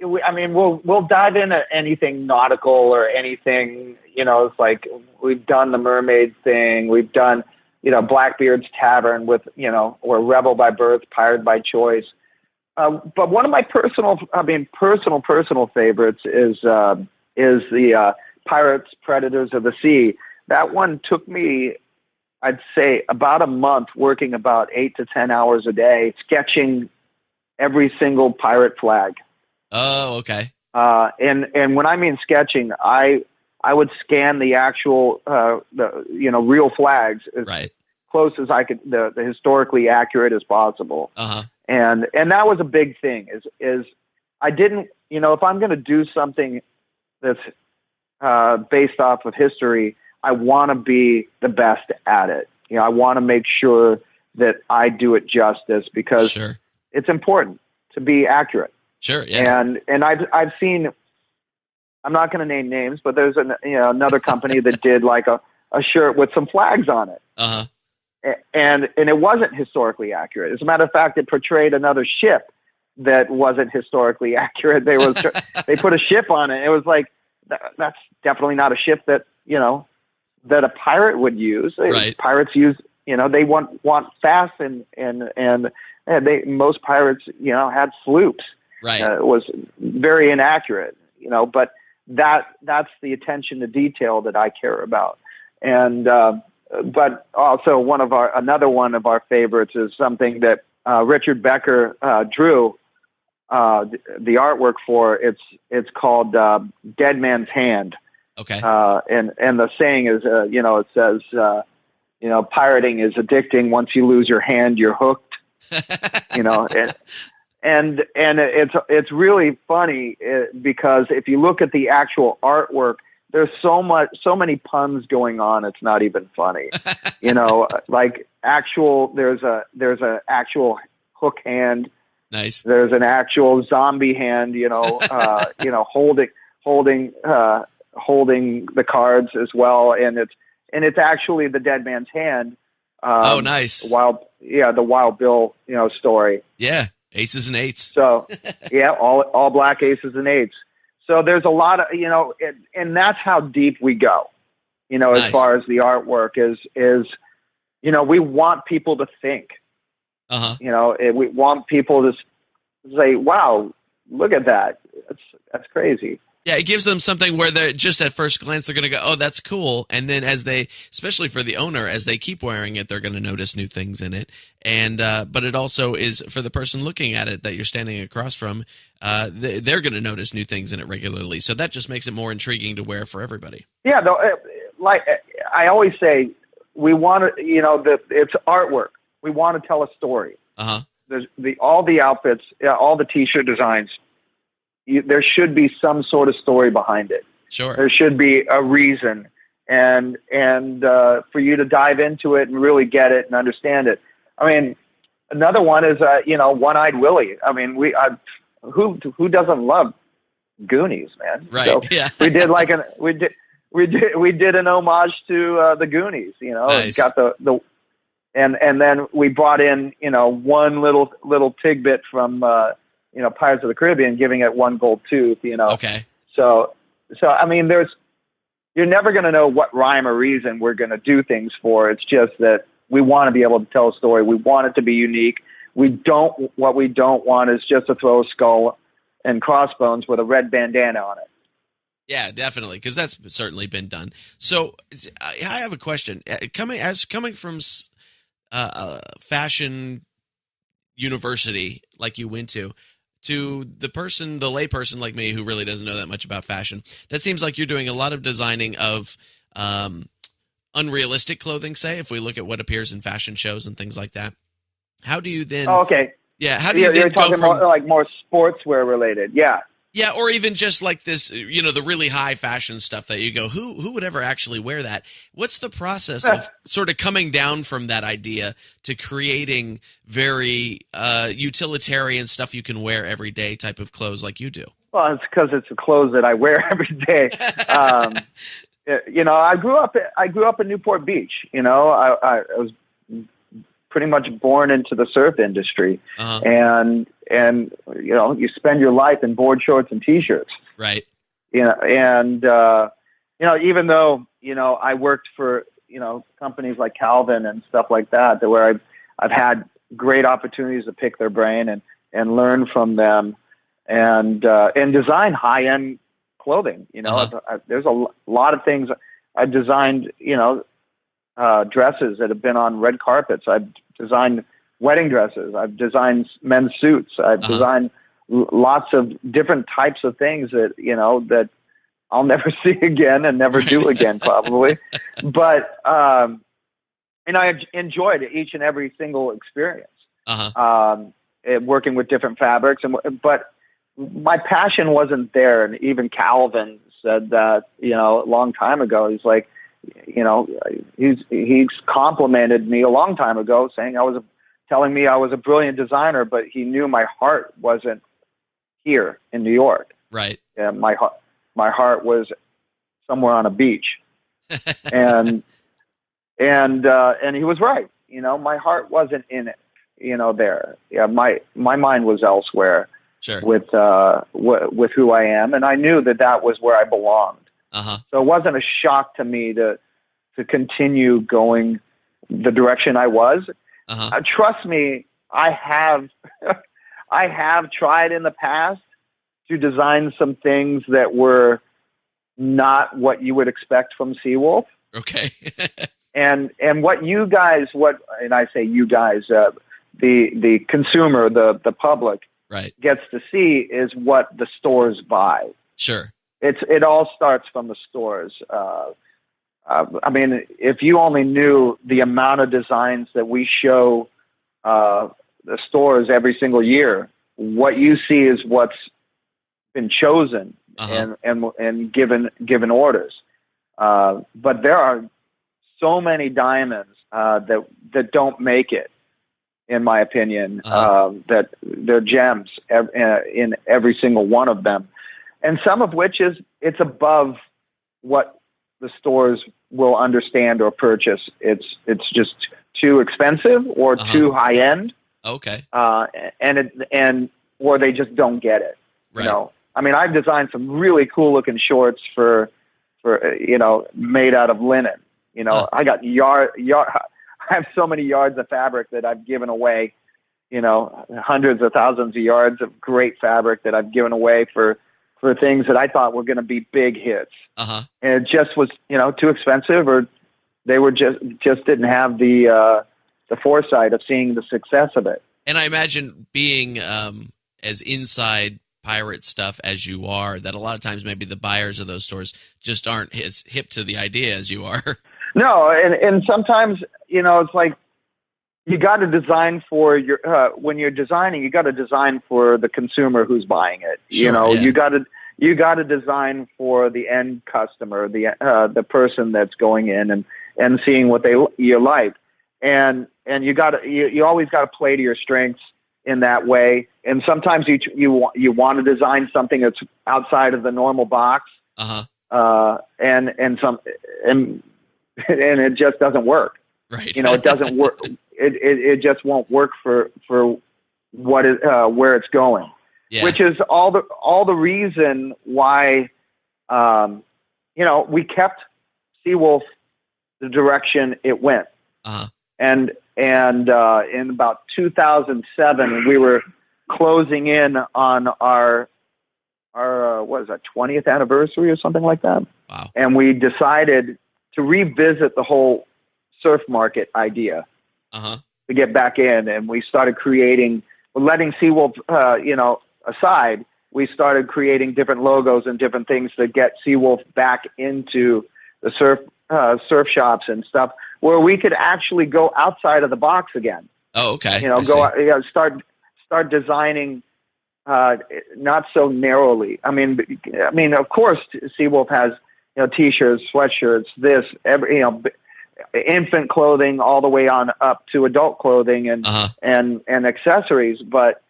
cool. we'll dive into anything nautical or anything. It's like we've done the mermaid thing. We've done Blackbeard's Tavern with or Rebel by Birth, Pirate by Choice. But one of my personal favorites is the Pirates, Predators of the Sea. That one took me, I'd say, about a month, working about 8 to 10 hours a day, sketching every single pirate flag. Oh, okay. And when I mean sketching, I would scan the actual real flags as close as I could, the historically accurate as possible. Uh-huh. And that was a big thing is I didn't, if I'm going to do something that's based off of history, I want to be the best at it. I want to make sure that I do it justice because it's important to be accurate. Sure. Yeah. And I've seen, I'm not going to name names, but there's another company that did like a shirt with some flags on it. Uh-huh. And it wasn't historically accurate. As a matter of fact, it portrayed another ship that wasn't historically accurate. They put a ship on it. It was like, that's definitely not a ship that, that a pirate would use. Right. Pirates use, they want fast and most pirates, had sloops. Right. It was very inaccurate, but that's the attention to detail that I care about. And, but also another one of our favorites is something that Richard Becker drew the artwork for. It's called Dead Man's Hand. Okay. And the saying is, it says, pirating is addicting. Once you lose your hand, you're hooked. And it's really funny because if you look at the actual artwork, there's so many puns going on. It's not even funny, like there's a actual hook hand. Nice. There's an actual zombie hand, holding the cards as well. And it's actually the dead man's hand. Oh, nice. The Wild Bill, story. Yeah. Aces and eights. So yeah, all black aces and eights. So there's a lot of, and that's how deep we go, Nice. As far as the artwork is, we want people to think, we want people to say, wow, look at that. That's crazy. Yeah, it gives them something where they're just at first glance, they're going to go, oh, that's cool. And then especially for the owner, as they keep wearing it, they're going to notice new things in it. And but it also is for the person looking at it that you're standing across from, they're going to notice new things in it regularly. So that just makes it more intriguing to wear for everybody. Yeah, like I always say, we want to, it's artwork. We want to tell a story. Uh-huh. There's all the outfits, all the T-shirt designs, there should be some sort of story behind it. Sure. There should be a reason, and for you to dive into it and really get it and understand it. I mean, another one is One-Eyed Willie. I mean, who doesn't love Goonies, man? Right. So yeah. we did an homage to the Goonies. Nice. Got the and then we brought in one little tidbit from Pirates of the Caribbean, giving it one gold tooth. Okay. So I mean, you're never going to know what rhyme or reason we're going to do things for. It's just that we want to be able to tell a story. We want it to be unique. What we don't want is just to throw a skull and crossbones with a red bandana on it. Yeah, definitely, because that's certainly been done. So I have a question. Coming from fashion university like you went to the layperson like me who really doesn't know that much about fashion, that seems like you're doing a lot of designing of unrealistic clothing, say, if we look at what appears in fashion shows and things like that. How do you then... Oh, okay. Yeah, how do you then you're go talking from... more sportswear related, yeah. Yeah, or even just like this, the really high fashion stuff that you go, who would ever actually wear that? What's the process of sort of coming down from that idea to creating very utilitarian stuff you can wear every day type of clothes like you do? Well, it's because it's the clothes that I wear every day. I grew up in Newport Beach. I was pretty much born into the surf industry, and you spend your life in board shorts and t-shirts, right? And even though I worked for companies like Calvin and stuff like that, where I've had great opportunities to pick their brain and learn from them, and design high end clothing. There's a lot of things I've designed. Dresses that have been on red carpets. I've designed wedding dresses. I've designed men's suits. I've designed lots of different types of things that I'll never see again and never do again, probably. But I enjoyed each and every single experience. Working with different fabrics, but my passion wasn't there. And even Calvin said that a long time ago. He's like, he's complimented me a long time ago, saying telling me I was a brilliant designer, but he knew my heart wasn't here in New York. Right. Yeah, my heart was somewhere on a beach, and he was right. My heart wasn't in it. There. Yeah, my mind was elsewhere. Sure. With who I am, and I knew that was where I belonged. So it wasn't a shock to me to continue going the direction I was. Trust me, I have tried in the past to design some things that were not what you would expect from Seawolf. Okay. and what you guys, and I say you guys, the consumer, the public, right, gets to see is what the stores buy. Sure. It all starts from the stores. I mean, if you only knew the amount of designs that we show the stores every single year, what you see is what's been chosen and given orders. But there are so many diamonds that don't make it, in my opinion. That they're gems in every single one of them. And some of which it's above what the stores will understand or purchase. It's just too expensive or too high end. Okay. Or they just don't get it. Right. I mean, I've designed some really cool looking shorts for made out of linen. I got I have so many yards of fabric that I've given away. Hundreds of thousands of yards of great fabric that I've given away for things that I thought were going to be big hits. And it just was, too expensive, or they were just didn't have the foresight of seeing the success of it. And I imagine being as inside pirate stuff as you are, that a lot of times maybe the buyers of those stores just aren't as hip to the idea as you are. No. And sometimes, it's like, you got to design for when you're designing, you got to design for the consumer who's buying it. Sure, yeah. You got to design for the end customer, the person that's going in and seeing what you like. And you always got to play to your strengths in that way. And sometimes you want to design something that's outside of the normal box. And it just doesn't work. Right. It doesn't work. It just won't work for what where it's going. Yeah. Which is all the reason why we kept Seawolf the direction it went. And in about 2007, we were closing in on our what is that, 20th anniversary or something like that. Wow. And we decided to revisit the whole surf market idea to get back in. And we started letting Seawolf, aside, we started creating different logos and different things to get Seawolf back into the surf shops and stuff, where we could actually go outside of the box again. Oh, okay. Start designing not so narrowly. I mean, of course, Seawolf has t-shirts, sweatshirts, infant clothing, all the way on up to adult clothing and accessories, but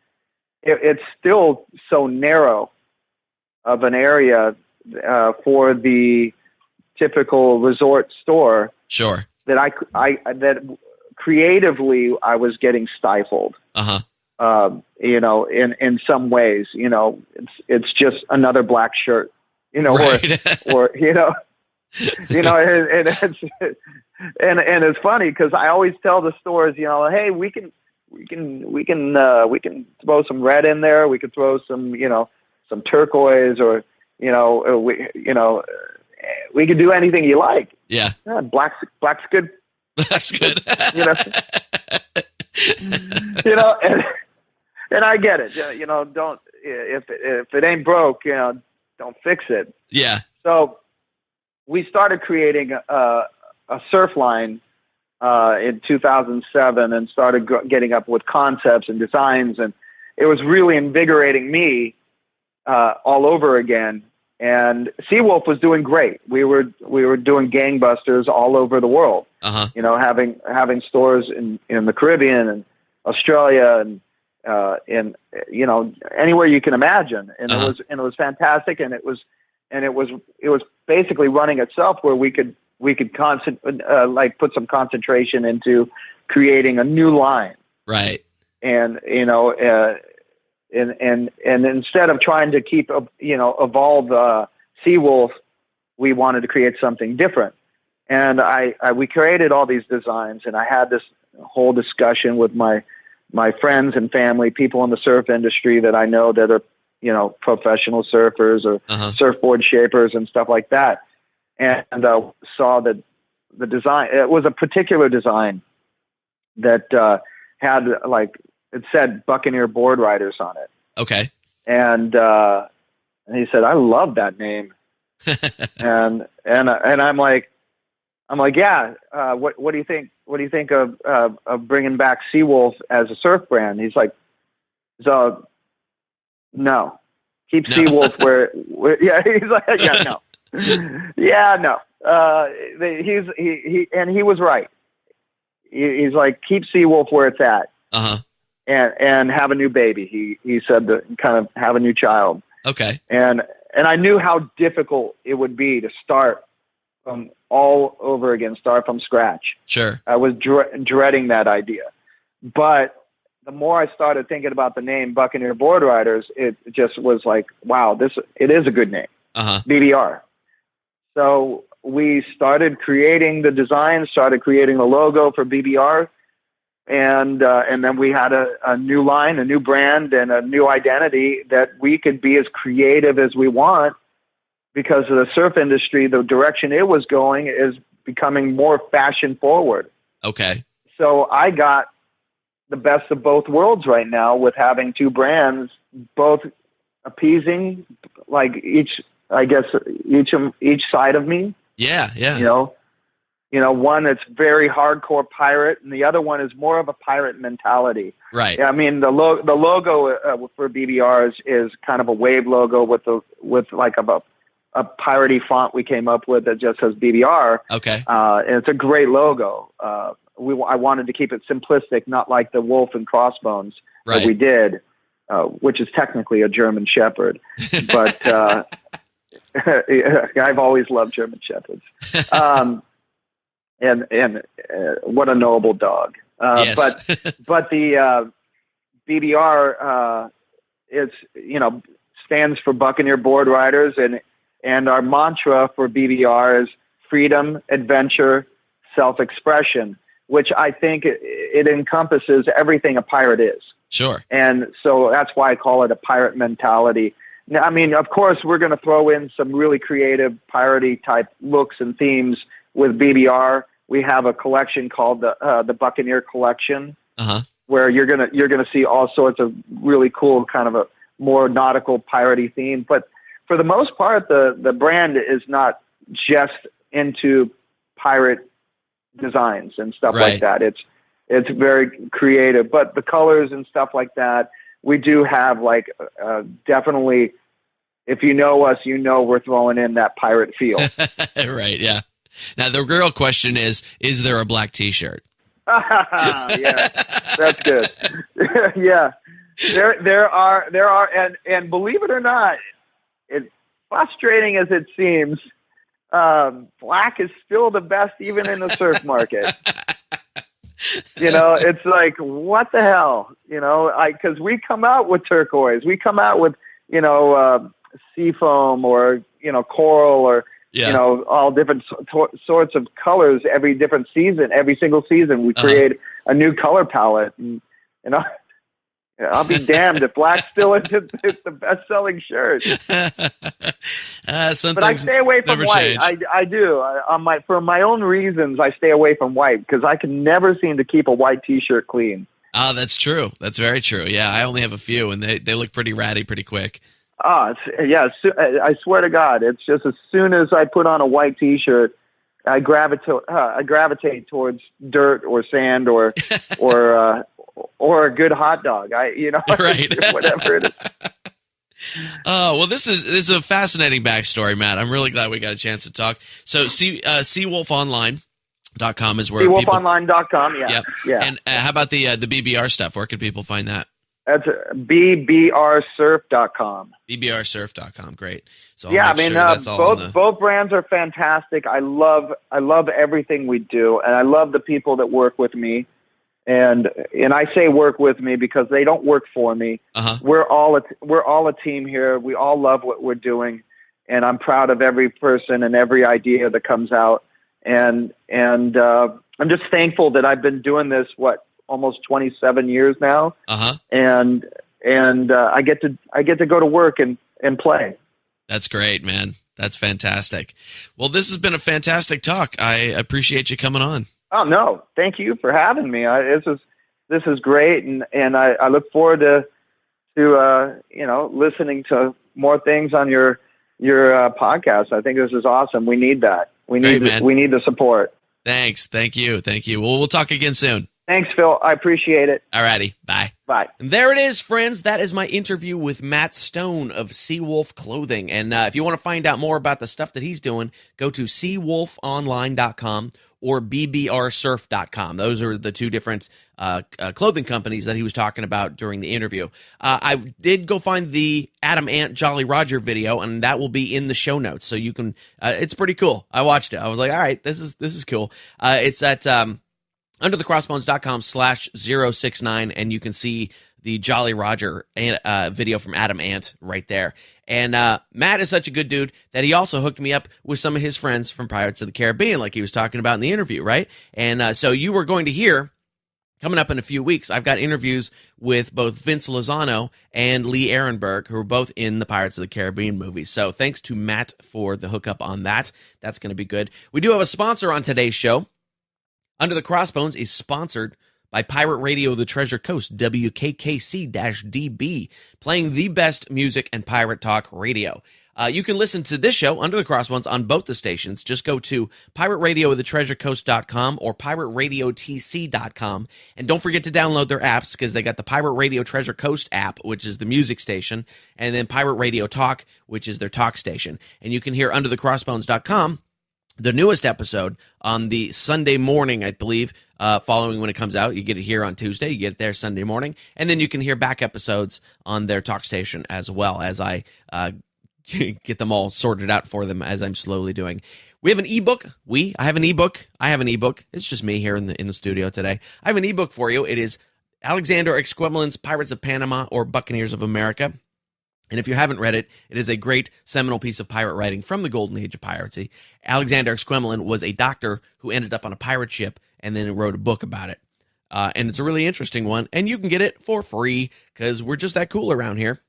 it's still so narrow of an area for the typical resort store. Sure. That creatively, I was getting stifled. You know, in some ways, you know, it's just another black shirt, you know, right. or you know, and it's funny because I always tell the stores, you know, hey, we can throw some red in there, we could throw some, you know, some turquoise, or we could do anything you like. Yeah, black's good. That's good. You know, you know, and I get it. You know, don't if it ain't broke, you know, don't fix it. Yeah. So we started creating a surf line in 2007, and started getting up with concepts and designs, and it was really invigorating me all over again. And Seawolf was doing great. We were doing gangbusters all over the world. You know, having stores in the Caribbean and Australia and in, you know, anywhere you can imagine. And it was fantastic. And it was basically running itself, where we could put some concentration into creating a new line. Right. And, you know, and instead of trying to keep, you know, evolve Seawolf, we wanted to create something different. And we created all these designs, and I had this whole discussion with my friends and family, people in the surf industry that I know that are, you know, professional surfers or surfboard shapers and stuff like that. And saw that the design, it was a particular design that had, like, it said Buccaneer board riders on it. Okay. And he said, I love that name. and I'm like, yeah. What do you think? What do you think of bringing back Seawolf as a surf brand? He's like, so no, keep Seawolf where yeah. He's like, yeah, no, yeah, no. He was right. He's like, keep Seawolf where it's at. And have a new baby. He said to kind of have a new child. Okay. And I knew how difficult it would be to start from all over again, start from scratch. Sure. I was dreading that idea. But the more I started thinking about the name Buccaneer Board Riders, it just was like, wow, it is a good name. BBR. So we started creating the design, started creating the logo for BBR. And then we had a new line, a new brand, and a new identity that we could be as creative as we want, because of the surf industry, the direction it was going is becoming more fashion forward. Okay. So I got the best of both worlds right now with having two brands, both appeasing, like each side of me. Yeah. Yeah. You know, one that's very hardcore pirate, and the other one is more of a pirate mentality. Right. I mean, the logo for BBR is kind of a wave logo with like a piratey font we came up with that just says BBR. Okay. And it's a great logo. I wanted to keep it simplistic, not like the wolf and crossbones that we did, which is technically a German Shepherd. But I've always loved German Shepherds. And what a noble dog. Yes. But the BBR stands for Buccaneer Board Riders, and our mantra for BBR is freedom, adventure, self-expression, which I think it encompasses everything a pirate is. Sure. And so that's why I call it a pirate mentality. Now, I mean, of course, we're going to throw in some really creative piratey type looks and themes with BBR. We have a collection called the Buccaneer Collection, where you're gonna see all sorts of really cool kind of a more nautical piratey theme. But for the most part, the brand is not just into pirate designs and stuff like that. It's very creative, but the colors and stuff like that, we do have like definitely. If you know us, you know we're throwing in that pirate feel. Right. Yeah. Now, the real question is there a black T-shirt? Yeah, that's good. Yeah, there are, and believe it or not, it's frustrating as it seems, black is still the best, even in the surf market. It's like, what the hell? Because we come out with turquoise, we come out with seafoam or coral or all different sorts of colors every different season. Every single season, we create a new color palette, and I'll be damned if black still isn't the best-selling shirt. But I stay away from white. I do. For my own reasons, I stay away from white because I can never seem to keep a white T-shirt clean. Oh, that's true. That's very true. Yeah, I only have a few, and they look pretty ratty pretty quick. I swear to God, it's just as soon as I put on a white T-shirt, I gravitate towards dirt or sand or a good hot dog. Right. Whatever it is. Oh, well, this is a fascinating backstory, Matt. I'm really glad we got a chance to talk. So, seawolfonline.com is where seawolfonline.com. Yeah. Yep. Yeah. And how about the BBR stuff? Where can people find that? That's bbrsurf.com. bbrsurf.com. Great. So both brands are fantastic. I love everything we do, and I love the people that work with me. And I say work with me because they don't work for me. We're all a team here. We all love what we're doing, and I'm proud of every person and every idea that comes out. And I'm just thankful that I've been doing this almost 27 years now. And I get to go to work and play. That's great, man. That's fantastic. Well, this has been a fantastic talk. I appreciate you coming on. Oh, no. Thank you for having me. This is great. And I look forward to listening to more things on your podcast. I think this is awesome. We need that. We need the support. Thanks. Thank you. Well, we'll talk again soon. Thanks, Phil. I appreciate it. All righty. Bye. Bye. And there it is, friends. That is my interview with Matt Stone of Seawolf Clothing. And if you want to find out more about the stuff that he's doing, go to seawolfonline.com or bbrsurf.com. Those are the two different clothing companies that he was talking about during the interview. I did go find the Adam Ant Jolly Roger video, and that will be in the show notes. So you can, it's pretty cool. I watched it. I was like, all right, this is cool. It's at underthecrossbones.com/069, and you can see the Jolly Roger video from Adam Ant right there. And Matt is such a good dude that he also hooked me up with some of his friends from Pirates of the Caribbean, like he was talking about in the interview, right? And so you were going to hear, coming up in a few weeks, I've got interviews with both Vince Lozano and Lee Ehrenberg, who are both in the Pirates of the Caribbean movies. So thanks to Matt for the hookup on that. That's going to be good. We do have a sponsor on today's show. Under the Crossbones is sponsored by Pirate Radio The Treasure Coast, WKKC-DB, playing the best music and pirate talk radio. You can listen to this show, Under the Crossbones, on both the stations. Just go to pirateradiothetreasurecoast.com or pirateradiotc.com. And don't forget to download their apps, because they got the Pirate Radio Treasure Coast app, which is the music station, and then Pirate Radio Talk, which is their talk station. And you can hear underthecrossbones.com, the newest episode, on the Sunday morning, I believe, following when it comes out. You get it here on Tuesday. You get it there Sunday morning. And then you can hear back episodes on their talk station as well, as I get them all sorted out for them, as I'm slowly doing. We have an ebook. I have an ebook. It's just me here in the studio today. I have an ebook for you. It is Alexander Exquemelin's Pirates of Panama, or Buccaneers of America. And if you haven't read it, it is a great seminal piece of pirate writing from the golden age of piracy. Alexander Exquemelin was a doctor who ended up on a pirate ship and then wrote a book about it. And it's a really interesting one, and you can get it for free because we're just that cool around here.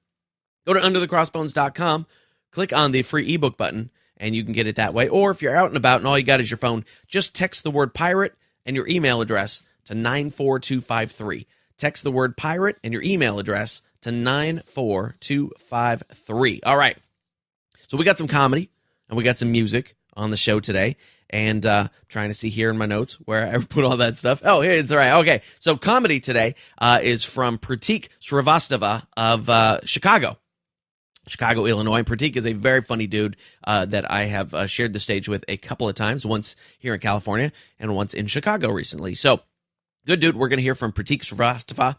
Go to underthecrossbones.com, click on the free ebook button, and you can get it that way. Or if you're out and about and all you got is your phone, just text the word pirate and your email address to 94253. Text the word pirate and your email address to 94253. All right. So we got some comedy and we got some music on the show today. And trying to see here in my notes where I put all that stuff. Oh, here, it's all right. Okay. So comedy today is from Pratik Srivastava of Chicago, Illinois. Pratik is a very funny dude that I have shared the stage with a couple of times, once here in California and once in Chicago recently. So good dude. We're going to hear from Pratik Srivastava.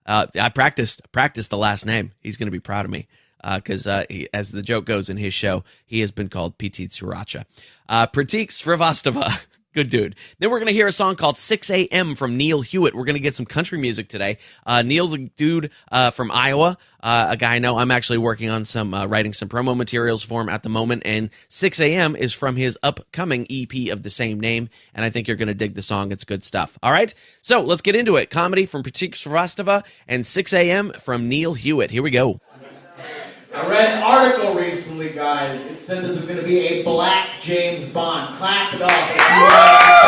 I practiced the last name. He's going to be proud of me because, as the joke goes in his show, he has been called PT Sriracha. Pratik Srivastava Good dude. Then we're going to hear a song called 6 a.m. from Neil Hewitt. We're going to get some country music today. Neil's a dude from Iowa, a guy I know. I'm actually working on writing some promo materials for him at the moment, and 6 a.m. is from his upcoming EP of the same name, and I think you're going to dig the song. It's good stuff. All right, so let's get into it. Comedy from Pratik Srivastava and 6 a.m. from Neil Hewitt. Here we go. I read an article recently, guys. It said that there's going to be a black James Bond. Clap it up if you want to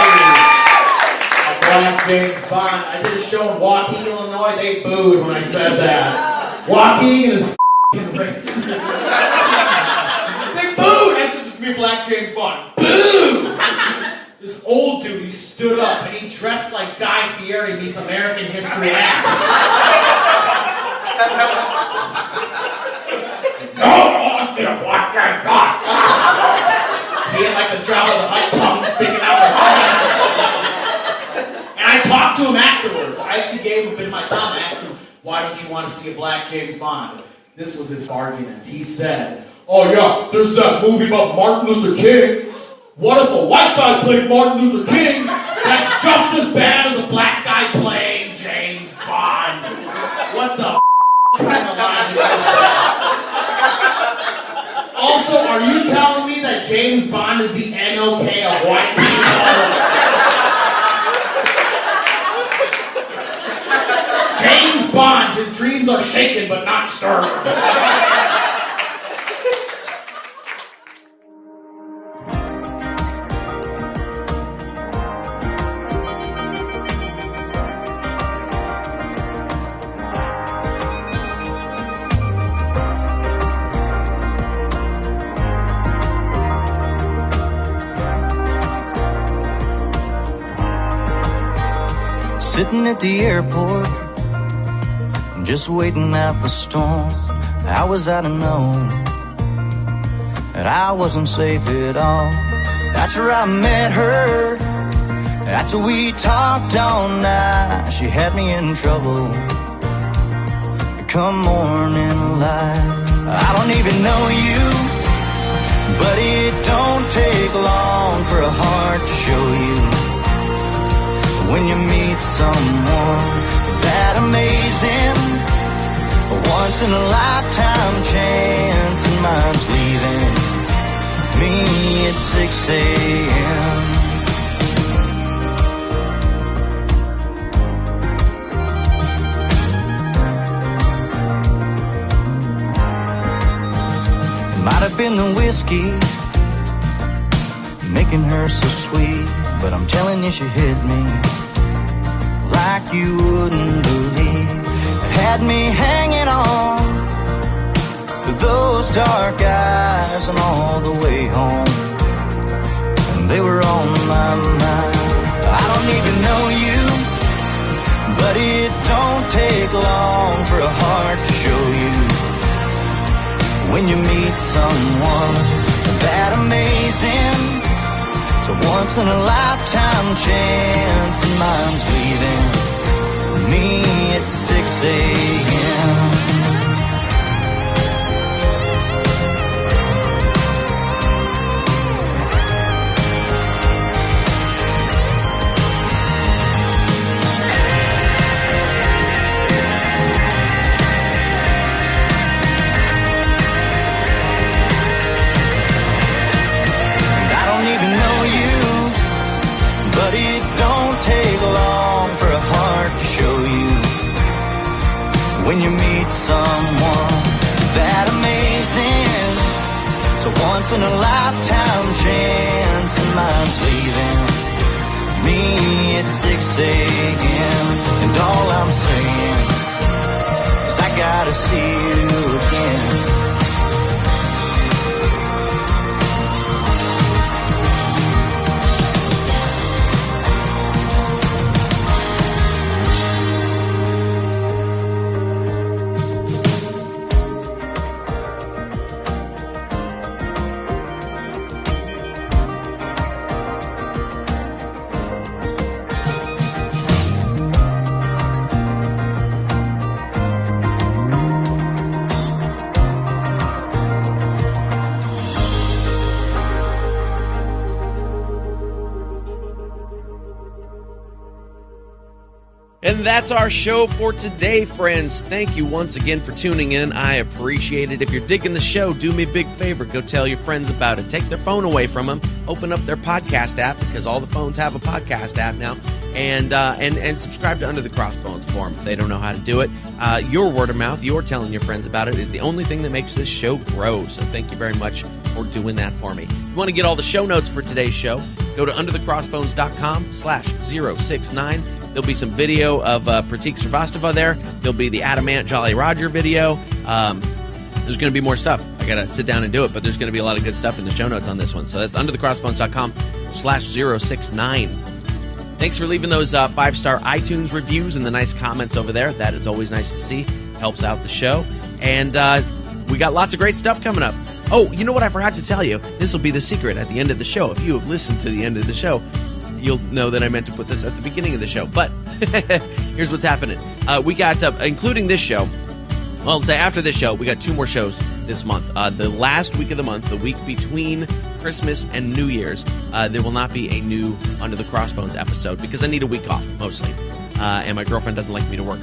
see a black James Bond. I did a show in Waukee, Illinois. They booed when I said that. Waukee is f***ing racist. They booed! I said there's going to be a black James Bond. Boo! This old dude, he stood up and he dressed like Guy Fieri meets American History X. No, I see a black James Bond. He had like the Jabba the Hutt tongue sticking out of his mouth. And I talked to him afterwards. I actually gave him a bit of my time. I asked him, why don't you want to see a black James Bond? This was his argument. He said, oh yeah, there's that movie about Martin Luther King. What if a white guy played Martin Luther King? That's just as bad as a black guy playing James Bond. What the kind of logic is that? Also, are you telling me that James Bond is the NOK of white people? James Bond, his dreams are shaken but not stirred. Sitting at the airport, just waiting out the storm. How was I to know that I wasn't safe at all? That's where I met her. That's where we talked all night. She had me in trouble come morning light. I don't even know you, but it don't take long for a heart to show you. When you meet someone that amazing, a once-in-a-lifetime chance, and mine's leaving me at 6 a.m. It might have been the whiskey making her so sweet, but I'm telling you she hit me like you wouldn't believe. It had me hanging on to those dark eyes and all the way home, and they were on my mind. I don't even know you, but it don't take long for a heart to show you. When you meet someone that amazing, it's a once-in-a-lifetime chance, and mine's leaving me at 6 a.m. But it don't take long for a heart to show you. When you meet someone that amazing, it's a once-in-a-lifetime chance, and mine's leaving me at 6 a.m. And all I'm saying is I gotta see you again. And that's our show for today, friends. Thank you once again for tuning in. I appreciate it. If you're digging the show, do me a big favor. Go tell your friends about it. Take their phone away from them. Open up their podcast app, because all the phones have a podcast app now. And subscribe to Under the Crossbones forum if they don't know how to do it. Your word of mouth, your telling your friends about it, is the only thing that makes this show grow. So thank you very much for doing that for me. If you want to get all the show notes for today's show, go to underthecrossbones.com/069. There'll be some video of Pratik Srivastava there. There'll be the Adamant Jolly Roger video. There's going to be more stuff. I got to sit down and do it, but there's going to be a lot of good stuff in the show notes on this one. So that's underthecrossbones.com/069. Thanks for leaving those 5-star iTunes reviews and the nice comments over there. That is always nice to see. Helps out the show. And we got lots of great stuff coming up. Oh, you know what I forgot to tell you? This will be the secret at the end of the show. If you have listened to the end of the show, you'll know that I meant to put this at the beginning of the show. But here's what's happening. We got, including this show, well, let's say after this show, we got 2 more shows this month. The last week of the month, the week between Christmas and New Year's, there will not be a new Under the Crossbones episode because I need a week off, mostly. And my girlfriend doesn't like me to work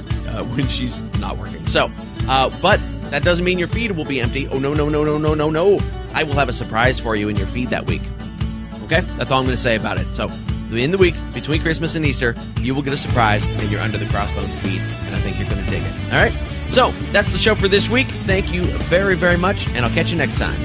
when she's not working. So, but that doesn't mean your feed will be empty. Oh, no. I will have a surprise for you in your feed that week. Okay? That's all I'm going to say about it. So, in the week between Christmas and Easter, you will get a surprise in your Under the Crossbones feed, and I think you're going to dig it. All right? So, that's the show for this week. Thank you very, very much, and I'll catch you next time.